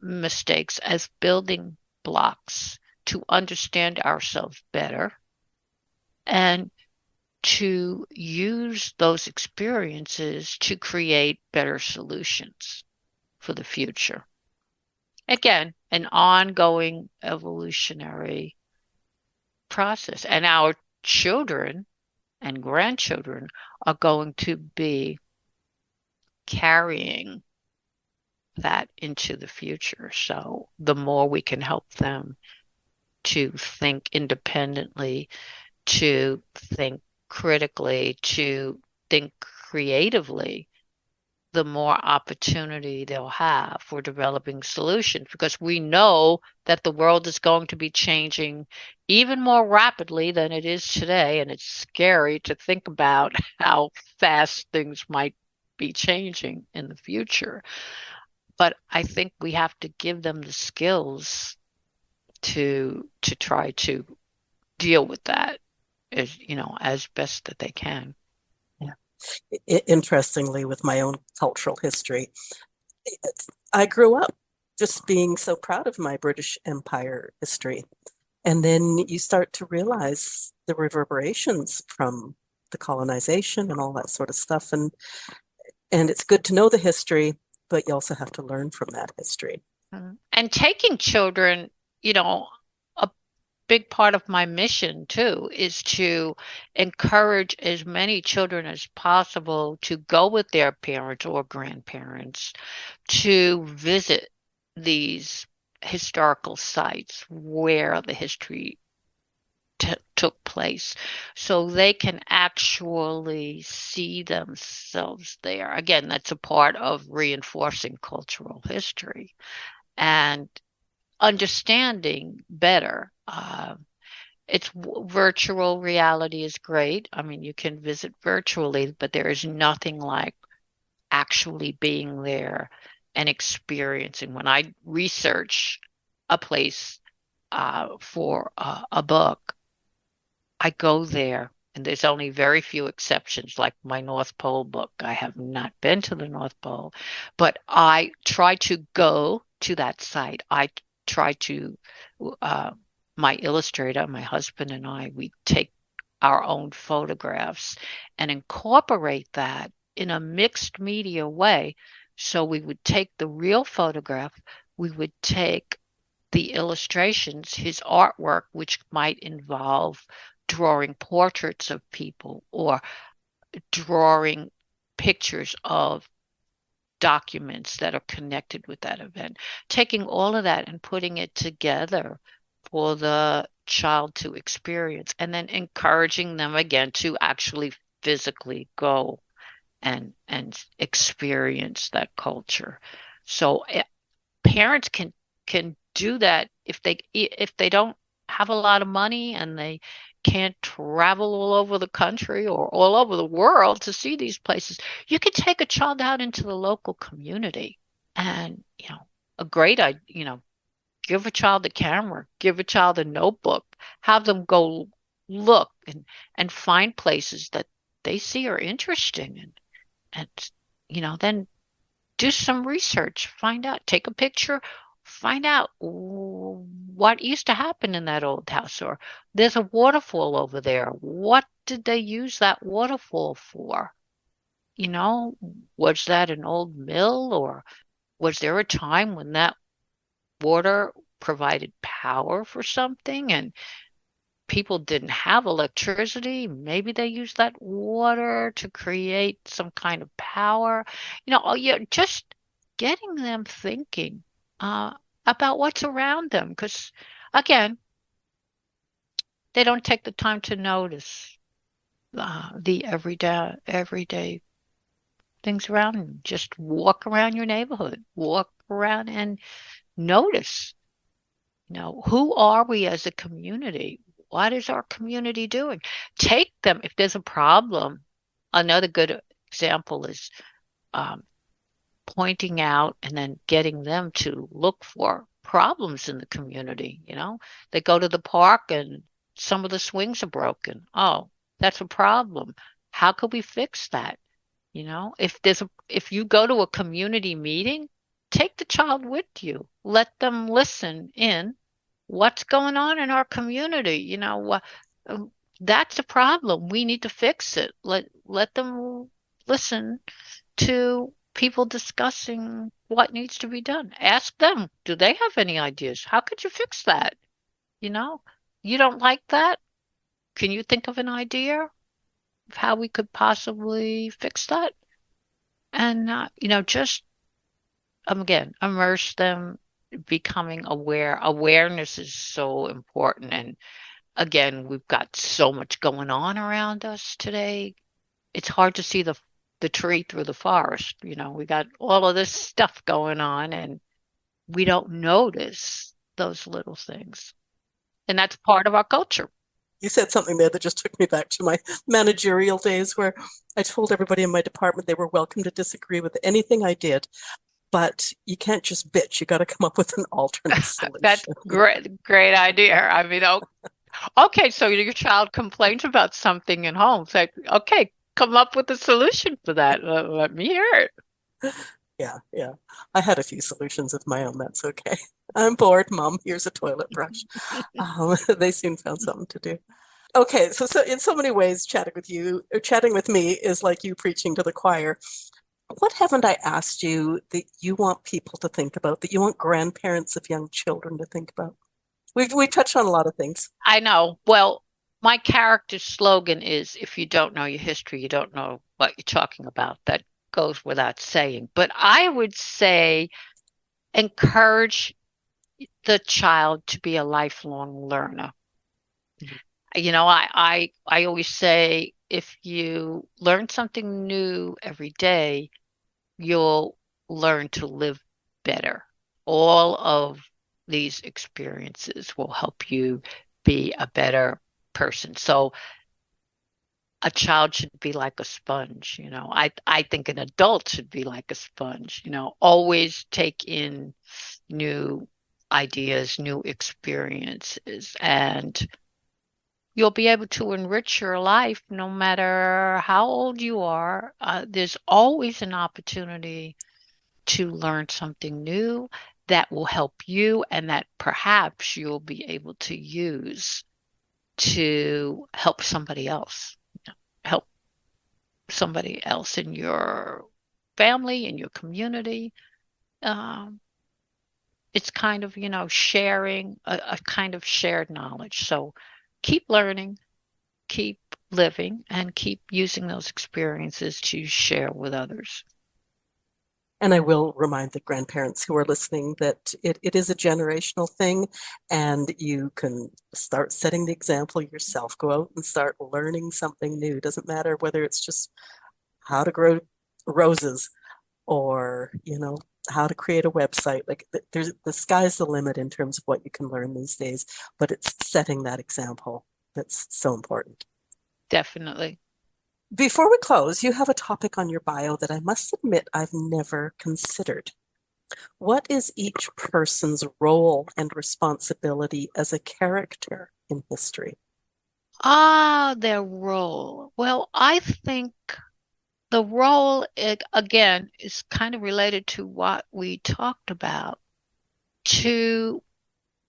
mistakes as building blocks to understand ourselves better and to use those experiences to create better solutions for the future. Again, an ongoing evolutionary process. And our children and grandchildren are going to be carrying that into the future. So the more we can help them to think independently, to think critically, to think creatively, the more opportunity they'll have for developing solutions because we know that the world is going to be changing even more rapidly than it is today. And it's scary to think about how fast things might be changing in the future. But I think we have to give them the skills to try to deal with that as best that they can. Yeah. Interestingly, with my own cultural history, I grew up just being so proud of my British Empire history. And then you start to realize the reverberations from the colonization and all that sort of stuff. And it's good to know the history, but you also have to learn from that history. And taking children, a big part of my mission too is to encourage as many children as possible to go with their parents or grandparents to visit these historical sites where the history took place so they can actually see themselves there. Again, that's a part of reinforcing cultural history and understanding better. It's virtual reality is great. I mean, you can visit virtually, but there is nothing like actually being there and experiencing. When I research a place for a book, I go there, and there's only very few exceptions, like my North Pole book. I have not been to the North Pole, but I try to go to that site. I try to, uh, my illustrator, my husband, and I, we take our own photographs and incorporate that in a mixed media way. So we would take the real photograph, we would take the illustrations, his artwork, which might involve drawing portraits of people or drawing pictures of documents that are connected with that event, taking all of that and putting it together for the child to experience, and then encouraging them again to actually physically go and experience that culture. So parents can do that if they don't have a lot of money and they can't travel all over the country or all over the world to see these places. You can take a child out into the local community and, a great idea, give a child a camera, give a child a notebook, have them go look and find places that they see are interesting and then do some research, find out, take a picture, find out what used to happen in that old house, or there's a waterfall over there. What did they use that waterfall for? You know, was that an old mill, or was there a time when that water provided power for something and people didn't have electricity? Maybe they used that water to create some kind of power. Yeah, just getting them thinking uh, about what's around them. Because again, they don't take the time to notice the everyday things around them. Just walk around your neighborhood, walk around and notice. Who are we as a community? What is our community doing? Take them if there's a problem. Another good example is um, pointing out and then getting them to look for problems in the community. They go to the park and some of the swings are broken. Oh, that's a problem. How could we fix that? If you go to a community meeting, take the child with you. Let them listen in what's going on in our community. That's a problem. We need to fix it. Let them listen to people discussing what needs to be done. Ask them, do they have any ideas? How could you fix that? You know, you don't like that? Can you think of an idea of how we could possibly fix that? And, just again, immerse them, becoming aware. Awareness is so important. And again, we've got so much going on around us today. It's hard to see the tree through the forest. We got all of this stuff going on and we don't notice those little things. And that's part of our culture. You said something there that just took me back to my managerial days where I told everybody in my department they were welcome to disagree with anything I did, but you can't just bitch. You got to come up with an alternate That's solution. great idea. I mean, okay, so your child complains about something at home. It's like, okay, come up with a solution for that. Let me hear it. Yeah, yeah. I had a few solutions of my own. That's okay. I'm bored, Mom. Here's a toilet brush. They soon found something to do. Okay, so in so many ways, chatting with you, or chatting with me is like you preaching to the choir. What haven't I asked you that you want people to think about, that you want grandparents of young children to think about? We touched on a lot of things. I know. Well, my character's slogan is if you don't know your history, you don't know what you're talking about. That goes without saying. But I would say encourage the child to be a lifelong learner. I always say if you learn something new every day, you'll learn to live better. All of these experiences will help you be a better person. So a child should be like a sponge. I think an adult should be like a sponge. Always take in new ideas, new experiences, and you'll be able to enrich your life no matter how old you are. There's always an opportunity to learn something new that will help you and that perhaps you'll be able to use to help somebody else, help somebody else in your family, in your community. Um, it's kind of, sharing a kind of shared knowledge. So keep learning, keep living, and keep using those experiences to share with others. And I will remind the grandparents who are listening that it is a generational thing, and you can start setting the example yourself. Go out and start learning something new. It doesn't matter whether it's just how to grow roses or, how to create a website. Like there's the sky's the limit in terms of what you can learn these days, but it's setting that example that's so important. Definitely. Before we close, you have a topic on your bio that I must admit I've never considered. What is each person's role and responsibility as a character in history? Their role. Well, I think the role, again, is kind of related to what we talked about. To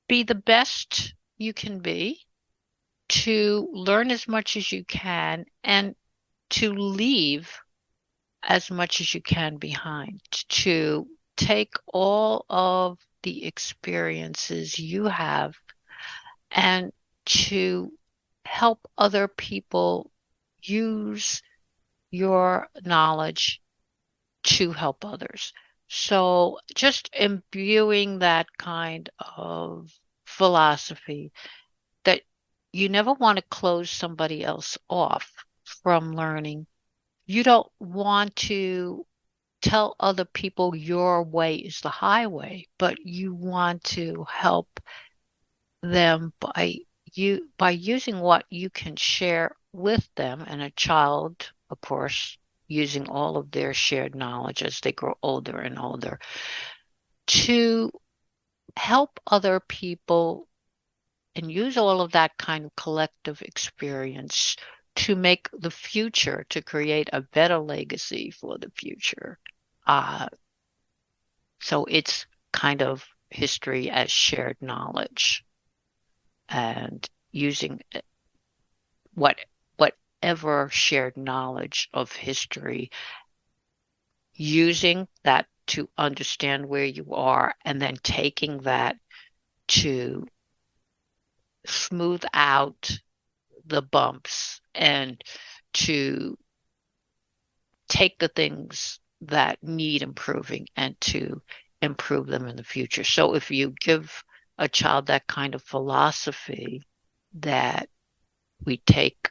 be the best you can be, to learn as much as you can, and to leave as much as you can behind, to take all of the experiences you have and to help other people use your knowledge to help others. So just imbuing that kind of philosophy that you never want to close somebody else off from learning. You don't want to tell other people your way is the highway, but you want to help them by using what you can share with them, and a child, of course, using all of their shared knowledge as they grow older and older to help other people and use all of that kind of collective experience to make the future, to create a better legacy for the future. Uh, so it's kind of history as shared knowledge and using what whatever shared knowledge of history, using that to understand where you are, and then taking that to smooth out the bumps and to take the things that need improving and to improve them in the future. So if you give a child that kind of philosophy, that we take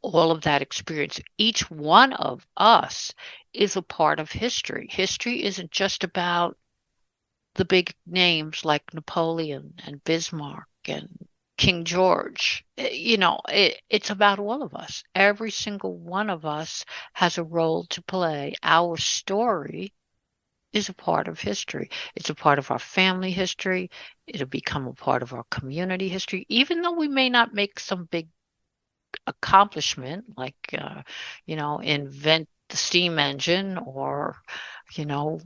all of that experience, each one of us is a part of history. History isn't just about the big names like Napoleon and Bismarck and King George. It's about all of us. Every single one of us has a role to play. Our story is a part of history. It's a part of our family history. It'll become a part of our community history, even though we may not make some big accomplishment like, invent the steam engine, or, you know,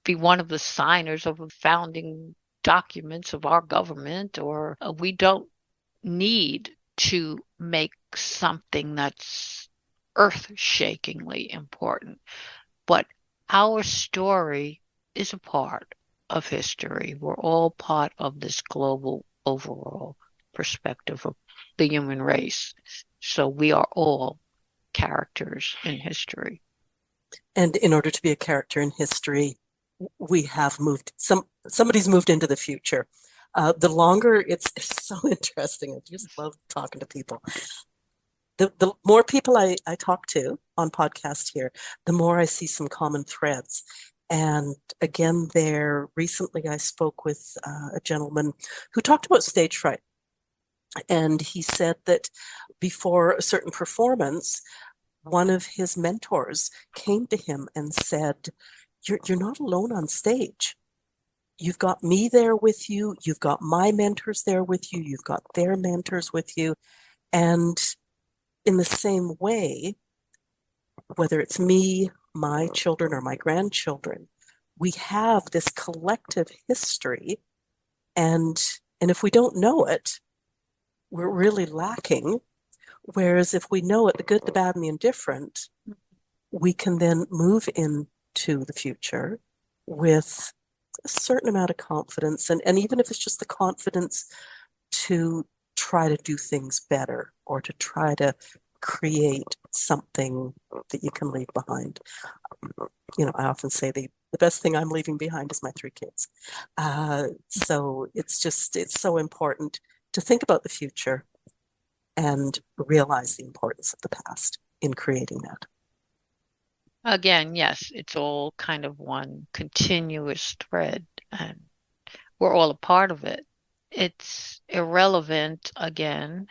be one of the signers of the founding documents of our government, or we don't need to make something that's earth-shakingly important. But our story is a part of history. We're all part of this global overall perspective of the human race. So we are all characters in history. And in order to be a character in history, we have somebody's moved into the future. The longer it's so interesting. I just love talking to people. The more people I talk to on podcast here, the more I see some common threads. And again, there recently I spoke with a gentleman who talked about stage fright. And he said that before a certain performance, one of his mentors came to him and said, you're not alone on stage. You've got me there with you. You've got my mentors there with you. You've got their mentors with you. And in the same way, whether it's me, my children, or my grandchildren, we have this collective history. And if we don't know it, we're really lacking. Whereas if we know it, the good, the bad, and the indifferent, we can then move into the future with a certain amount of confidence. And even if it's just the confidence to try to do things better, or to try to create something that you can leave behind. I often say the best thing I'm leaving behind is my 3 kids. So it's so important to think about the future and realize the importance of the past in creating that. Again, yes, it's all kind of one continuous thread, and we're all a part of it. It's irrelevant, again,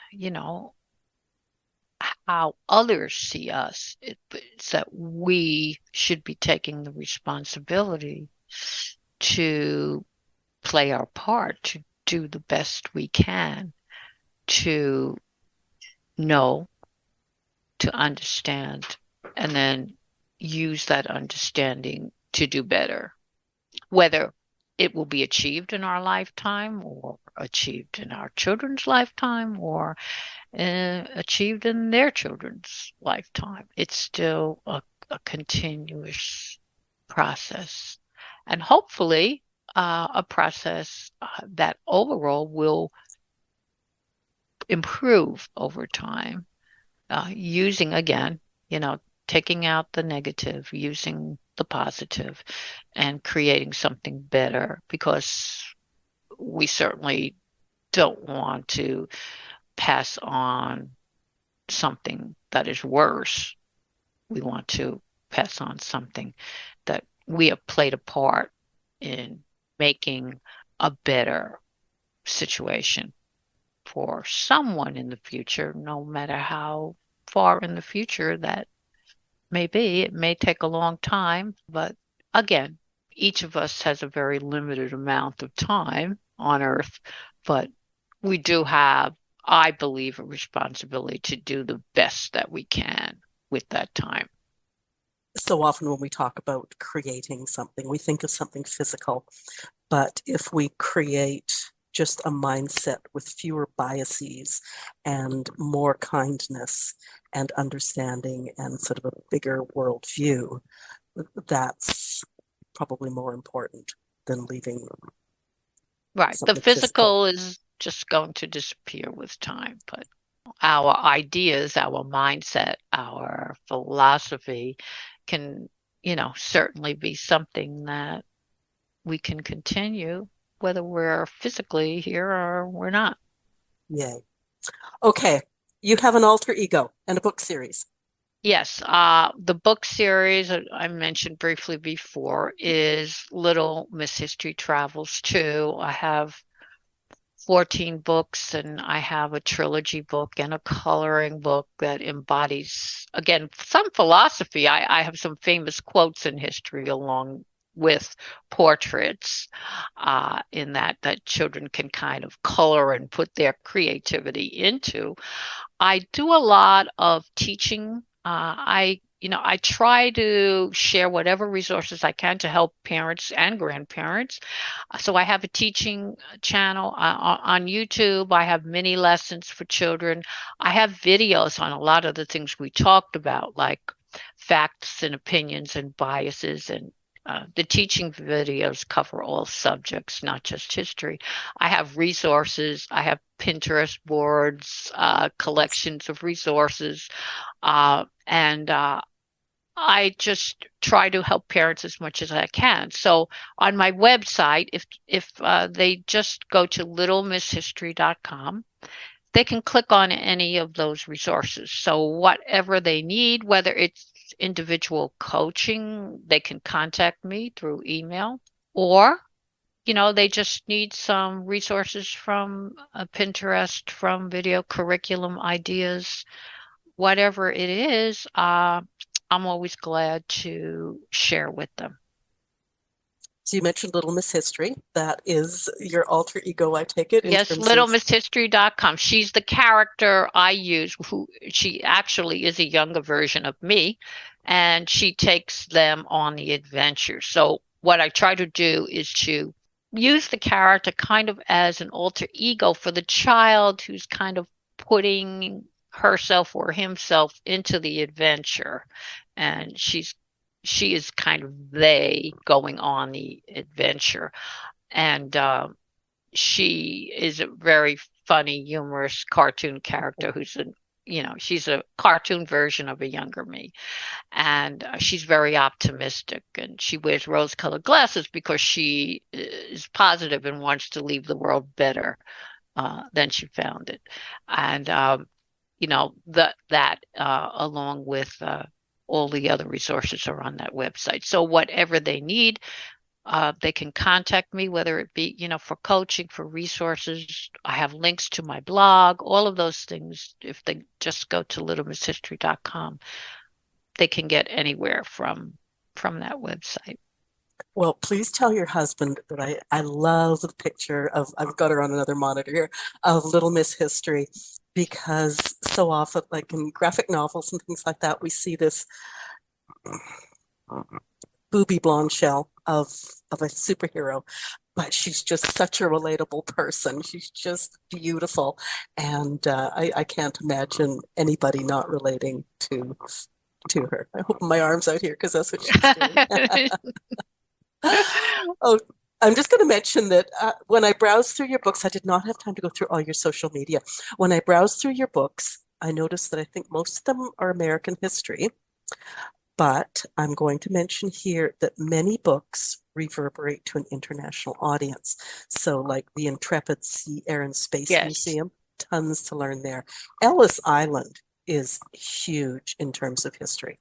how others see us. It's that we should be taking the responsibility to play our part, to do the best we can, to know, to understand, and then use that understanding to do better. Whether it will be achieved in our lifetime, or achieved in our children's lifetime, or achieved in their children's lifetime. It's still a continuous process. And hopefully a process that overall will improve over time, using, again, taking out the negative, using the positive, and creating something better, because we certainly don't want to pass on something that is worse. We want to pass on something that we have played a part in making a better situation for someone in the future, no matter how far in the future that may be. It may take a long time, but again, each of us has a very limited amount of time on Earth, but we do have, I believe, a responsibility to do the best that we can with that time. So often when we talk about creating something, we think of something physical, but if we create just a mindset with fewer biases and more kindness and understanding and sort of a bigger worldview, that's probably more important than leaving Right. The something physical. physical is just going to disappear with time, but our ideas, our mindset, our philosophy can, certainly be something that we can continue whether we're physically here or we're not. Yay. Okay. You have an alter ego and a book series. Yes, the book series that I mentioned briefly before is Little Miss History Travels 2. I have 14 books, and I have a trilogy book and a coloring book that embodies, again, some philosophy. I have some famous quotes in history along with portraits in that children can kind of color and put their creativity into. I do a lot of teaching. I try to share whatever resources I can to help parents and grandparents. So I have a teaching channel on YouTube. I have mini lessons for children. I have videos on a lot of the things we talked about, like facts and opinions and biases, and the teaching videos cover all subjects, not just history. I have resources. I have Pinterest boards, collections of resources, and I just try to help parents as much as I can. So on my website, if they just go to littlemisshistory.com, they can click on any of those resources. So whatever they need, whether it's individual coaching, they can contact me through email, or they just need some resources from Pinterest, from video curriculum ideas, whatever it is. I'm always glad to share with them. So you mentioned Little Miss History. That is your alter ego, I take it, in Yes, terms of littlemisshistory.com. She's the character I use, who she actually is a younger version of me, and she takes them on the adventure. So what I try to do is to use the character kind of as an alter ego for the child who's kind of putting herself or himself into the adventure. And she is kind of they going on the adventure. And she is a very funny, humorous cartoon character she's a cartoon version of a younger me. And she's very optimistic, and she wears rose-colored glasses because she is positive and wants to leave the world better than she found it. And, that along with all the other resources are on that website. So whatever they need, they can contact me, whether it be, for coaching, for resources. I have links to my blog, all of those things. If they just go to littlemisshistory.com, they can get anywhere from that website. well, please tell your husband that I love the picture of, I've got her on another monitor here, of Little Miss History, because so often, like in graphic novels and things like that, we see this booby blonde shell of a superhero, but she's just such a relatable person. She's just beautiful, and I can't imagine anybody not relating to her. I hope my arm's out here because that's what she's doing. Oh, I'm just going to mention that when I browsed through your books, I did not have time to go through all your social media. When I browsed through your books, I noticed that I think most of them are American history, but I'm going to mention here that many books reverberate to an international audience. So, like the Intrepid Sea, Air, and Space Yes. Museum, tons to learn there. Ellis Island is huge in terms of history.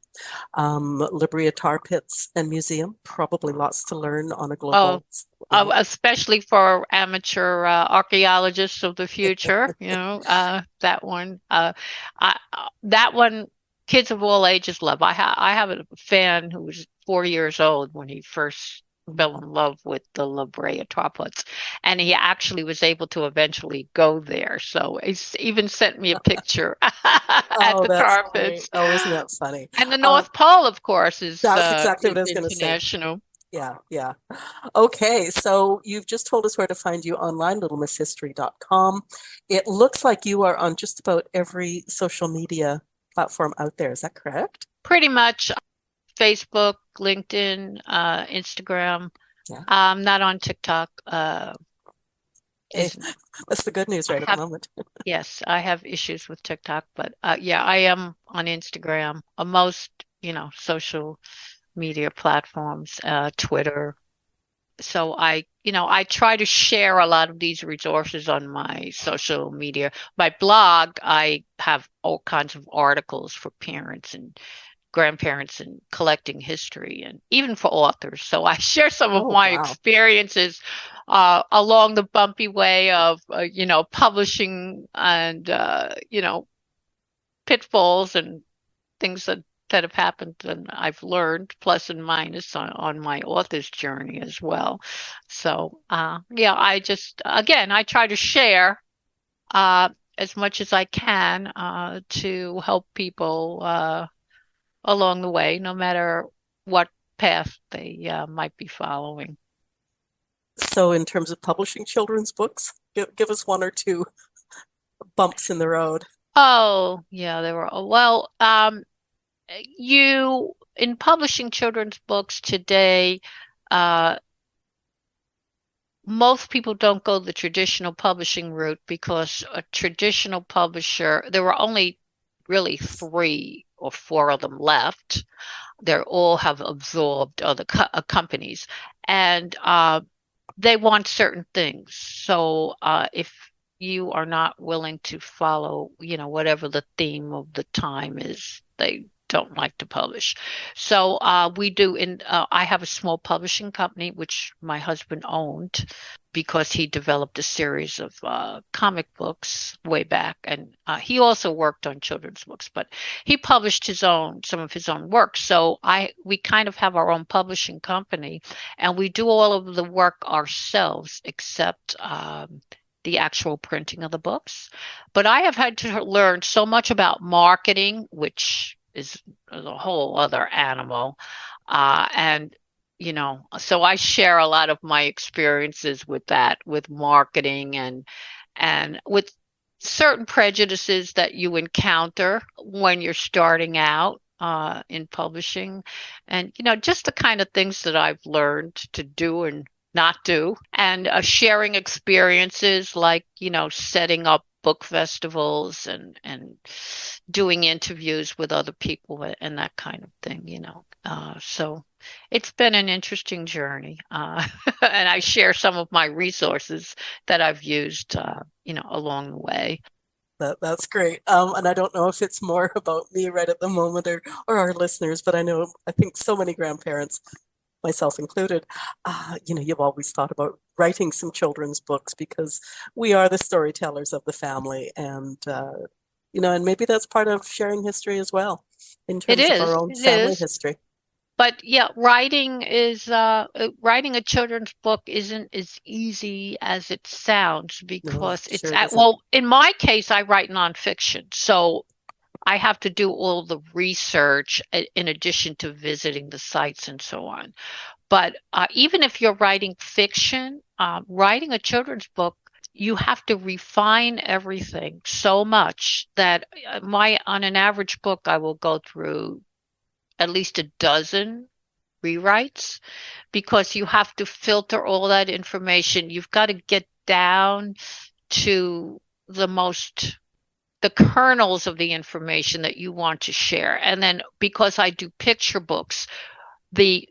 Libria Tar Pits and Museum, probably lots to learn on a Oh, global level. especially for amateur archaeologists of the future, that one, that one, kids of all ages love. I have a fan who was 4 years old when he first fell in love with the La Brea tar pits, and he actually was able to eventually go there. So he's even sent me a picture at Oh, the that's tar great. pits. Oh, isn't that funny? And the Uh, North Pole, of course, that's exactly what is I was going to say. international. Yeah, yeah. Okay, so you've just told us where to find you online, littlemisshistory.com. It looks like you are on just about every social media platform out there. Is that correct? Pretty much Facebook, LinkedIn, Instagram. Yeah. I'm not on TikTok. Okay. Is That's the good news I right at the have moment. Yes, I have issues with TikTok, but yeah, I am on Instagram, most social media platforms, Twitter. So I try to share a lot of these resources on my social media. My blog, I have all kinds of articles for parents and grandparents and collecting history and even for authors. So I share some of Oh, my wow. experiences along the bumpy way of, publishing and, pitfalls and things that have happened and I've learned plus and minus on my author's journey as well. So, yeah, again, I try to share uh, as much as I can to help people along the way, no matter what path they might be following. So, in terms of publishing children's books, give us one or two bumps in the road. Oh, yeah, there were. Well, you in publishing children's books today, uh, most people don't go the traditional publishing route because a traditional publisher, there were only really three or four of them left. They all have absorbed other companies, and they want certain things. So if you are not willing to follow, whatever the theme of the time is, they don't like to publish. So we do I have a small publishing company which my husband owned because he developed a series of comic books way back, and he also worked on children's books, but he published some of his own work. So we kind of have our own publishing company, and we do all of the work ourselves except the actual printing of the books. But I have had to learn so much about marketing, which is a whole other animal. And so I share a lot of my experiences with that, with marketing and with certain prejudices that you encounter when you're starting out in publishing, and just the kind of things that I've learned to do and not do, and sharing experiences like setting up book festivals and doing interviews with other people and that kind of thing. So it's been an interesting journey, and I share some of my resources that I've used, along the way. That's great. And I don't know if it's more about me right at the moment or our listeners, but I think so many grandparents, myself included, you've always thought about writing some children's books because we are the storytellers of the family. And maybe that's part of sharing history as well in It terms of our is, own it family is. history. But yeah, writing a children's book isn't as easy as it sounds No, because sure it isn't. in my case, I write nonfiction. So I have to do all the research in addition to visiting the sites and so on. But even if you're writing fiction, writing a children's book, you have to refine everything so much that on an average book, I will go through at least a dozen rewrites because you have to filter all that information. You've got to get down to the kernels of the information that you want to share. And then because I do picture books, the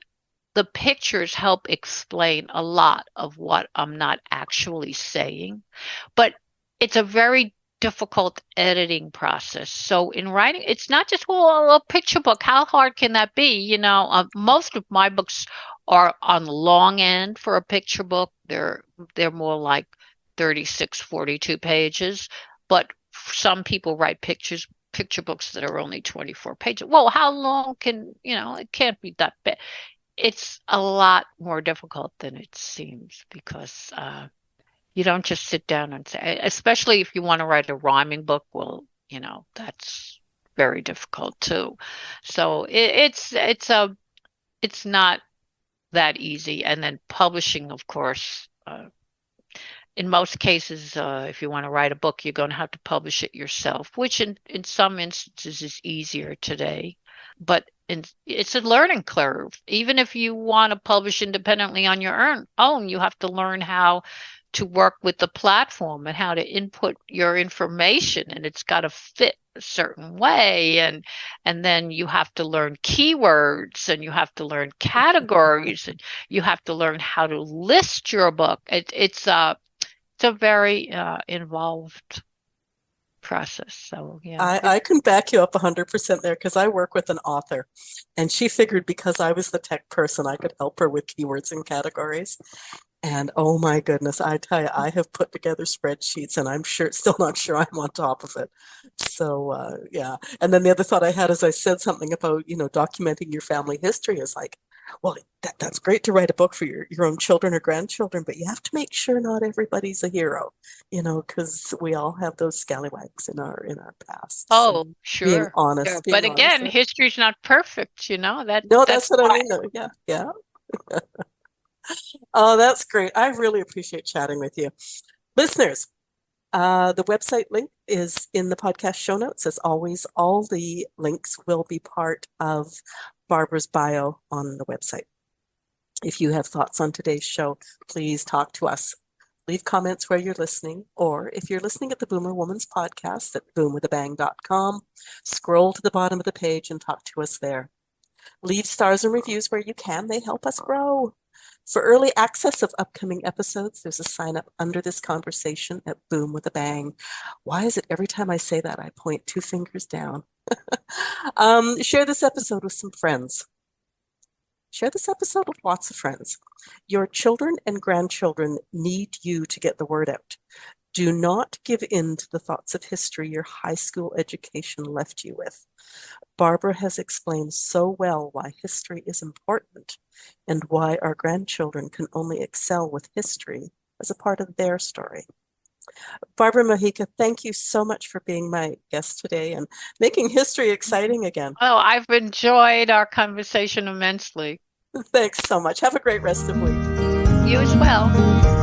the pictures help explain a lot of what I'm not actually saying. But it's a very difficult editing process. So in writing, it's not just, well, a picture book. How hard can that be? Most of my books are on the long end for a picture book. They're more like 36, 42 pages. But some people write picture books that are only 24 pages. Well, how long it can't be that bad. It's a lot more difficult than it seems because you don't just sit down and say, especially if you want to write a rhyming book, well, that's very difficult too. So it's not that easy. And then publishing, of course, in most cases, if you want to write a book, you're going to have to publish it yourself, which in some instances is easier today. But it's a learning curve. Even if you want to publish independently on your own, you have to learn how to work with the platform and how to input your information, and it's got to fit a certain way. And then you have to learn keywords, and you have to learn categories, and you have to learn how to list your book. It's a very involved process. So yeah, I can back you up 100% there because I work with an author, and she figured because I was the tech person, I could help her with keywords and categories. And oh my goodness, I tell you, I have put together spreadsheets, and I'm still not sure I'm on top of it. So yeah. And then the other thought I had is I said something about, documenting your family history is like, well, that's great to write a book for your own children or grandchildren, but you have to make sure not everybody's a hero, because we all have those scallywags in our past. oh, So being sure. honest, Sure. being But honest. again, history's not perfect, No, that's that's what I why. mean, though. Yeah, yeah. Oh, that's great. I really appreciate chatting with you. Listeners, the website link is in the podcast show notes. As always, all the links will be part of Barbara's bio on the website. If you have thoughts on today's show, please talk to us. Leave comments where you're listening, or if you're listening at the Boomer Woman's podcast at boomwithabang.com, scroll to the bottom of the page and talk to us there. Leave stars and reviews where you can. They help us grow. For early access of upcoming episodes, there's a sign up under this conversation at Boom with a Bang. Why is it every time I say that, I point 2 fingers down? Share this episode with some friends. Share this episode with lots of friends. Your children and grandchildren need you to get the word out. Do not give in to the thoughts of history your high school education left you with. Barbara has explained so well why history is important and why our grandchildren can only excel with history as a part of their story. Barbara Mojica, thank you so much for being my guest today and making history exciting again. Oh, I've enjoyed our conversation immensely. Thanks so much. Have a great rest of the week. You as well.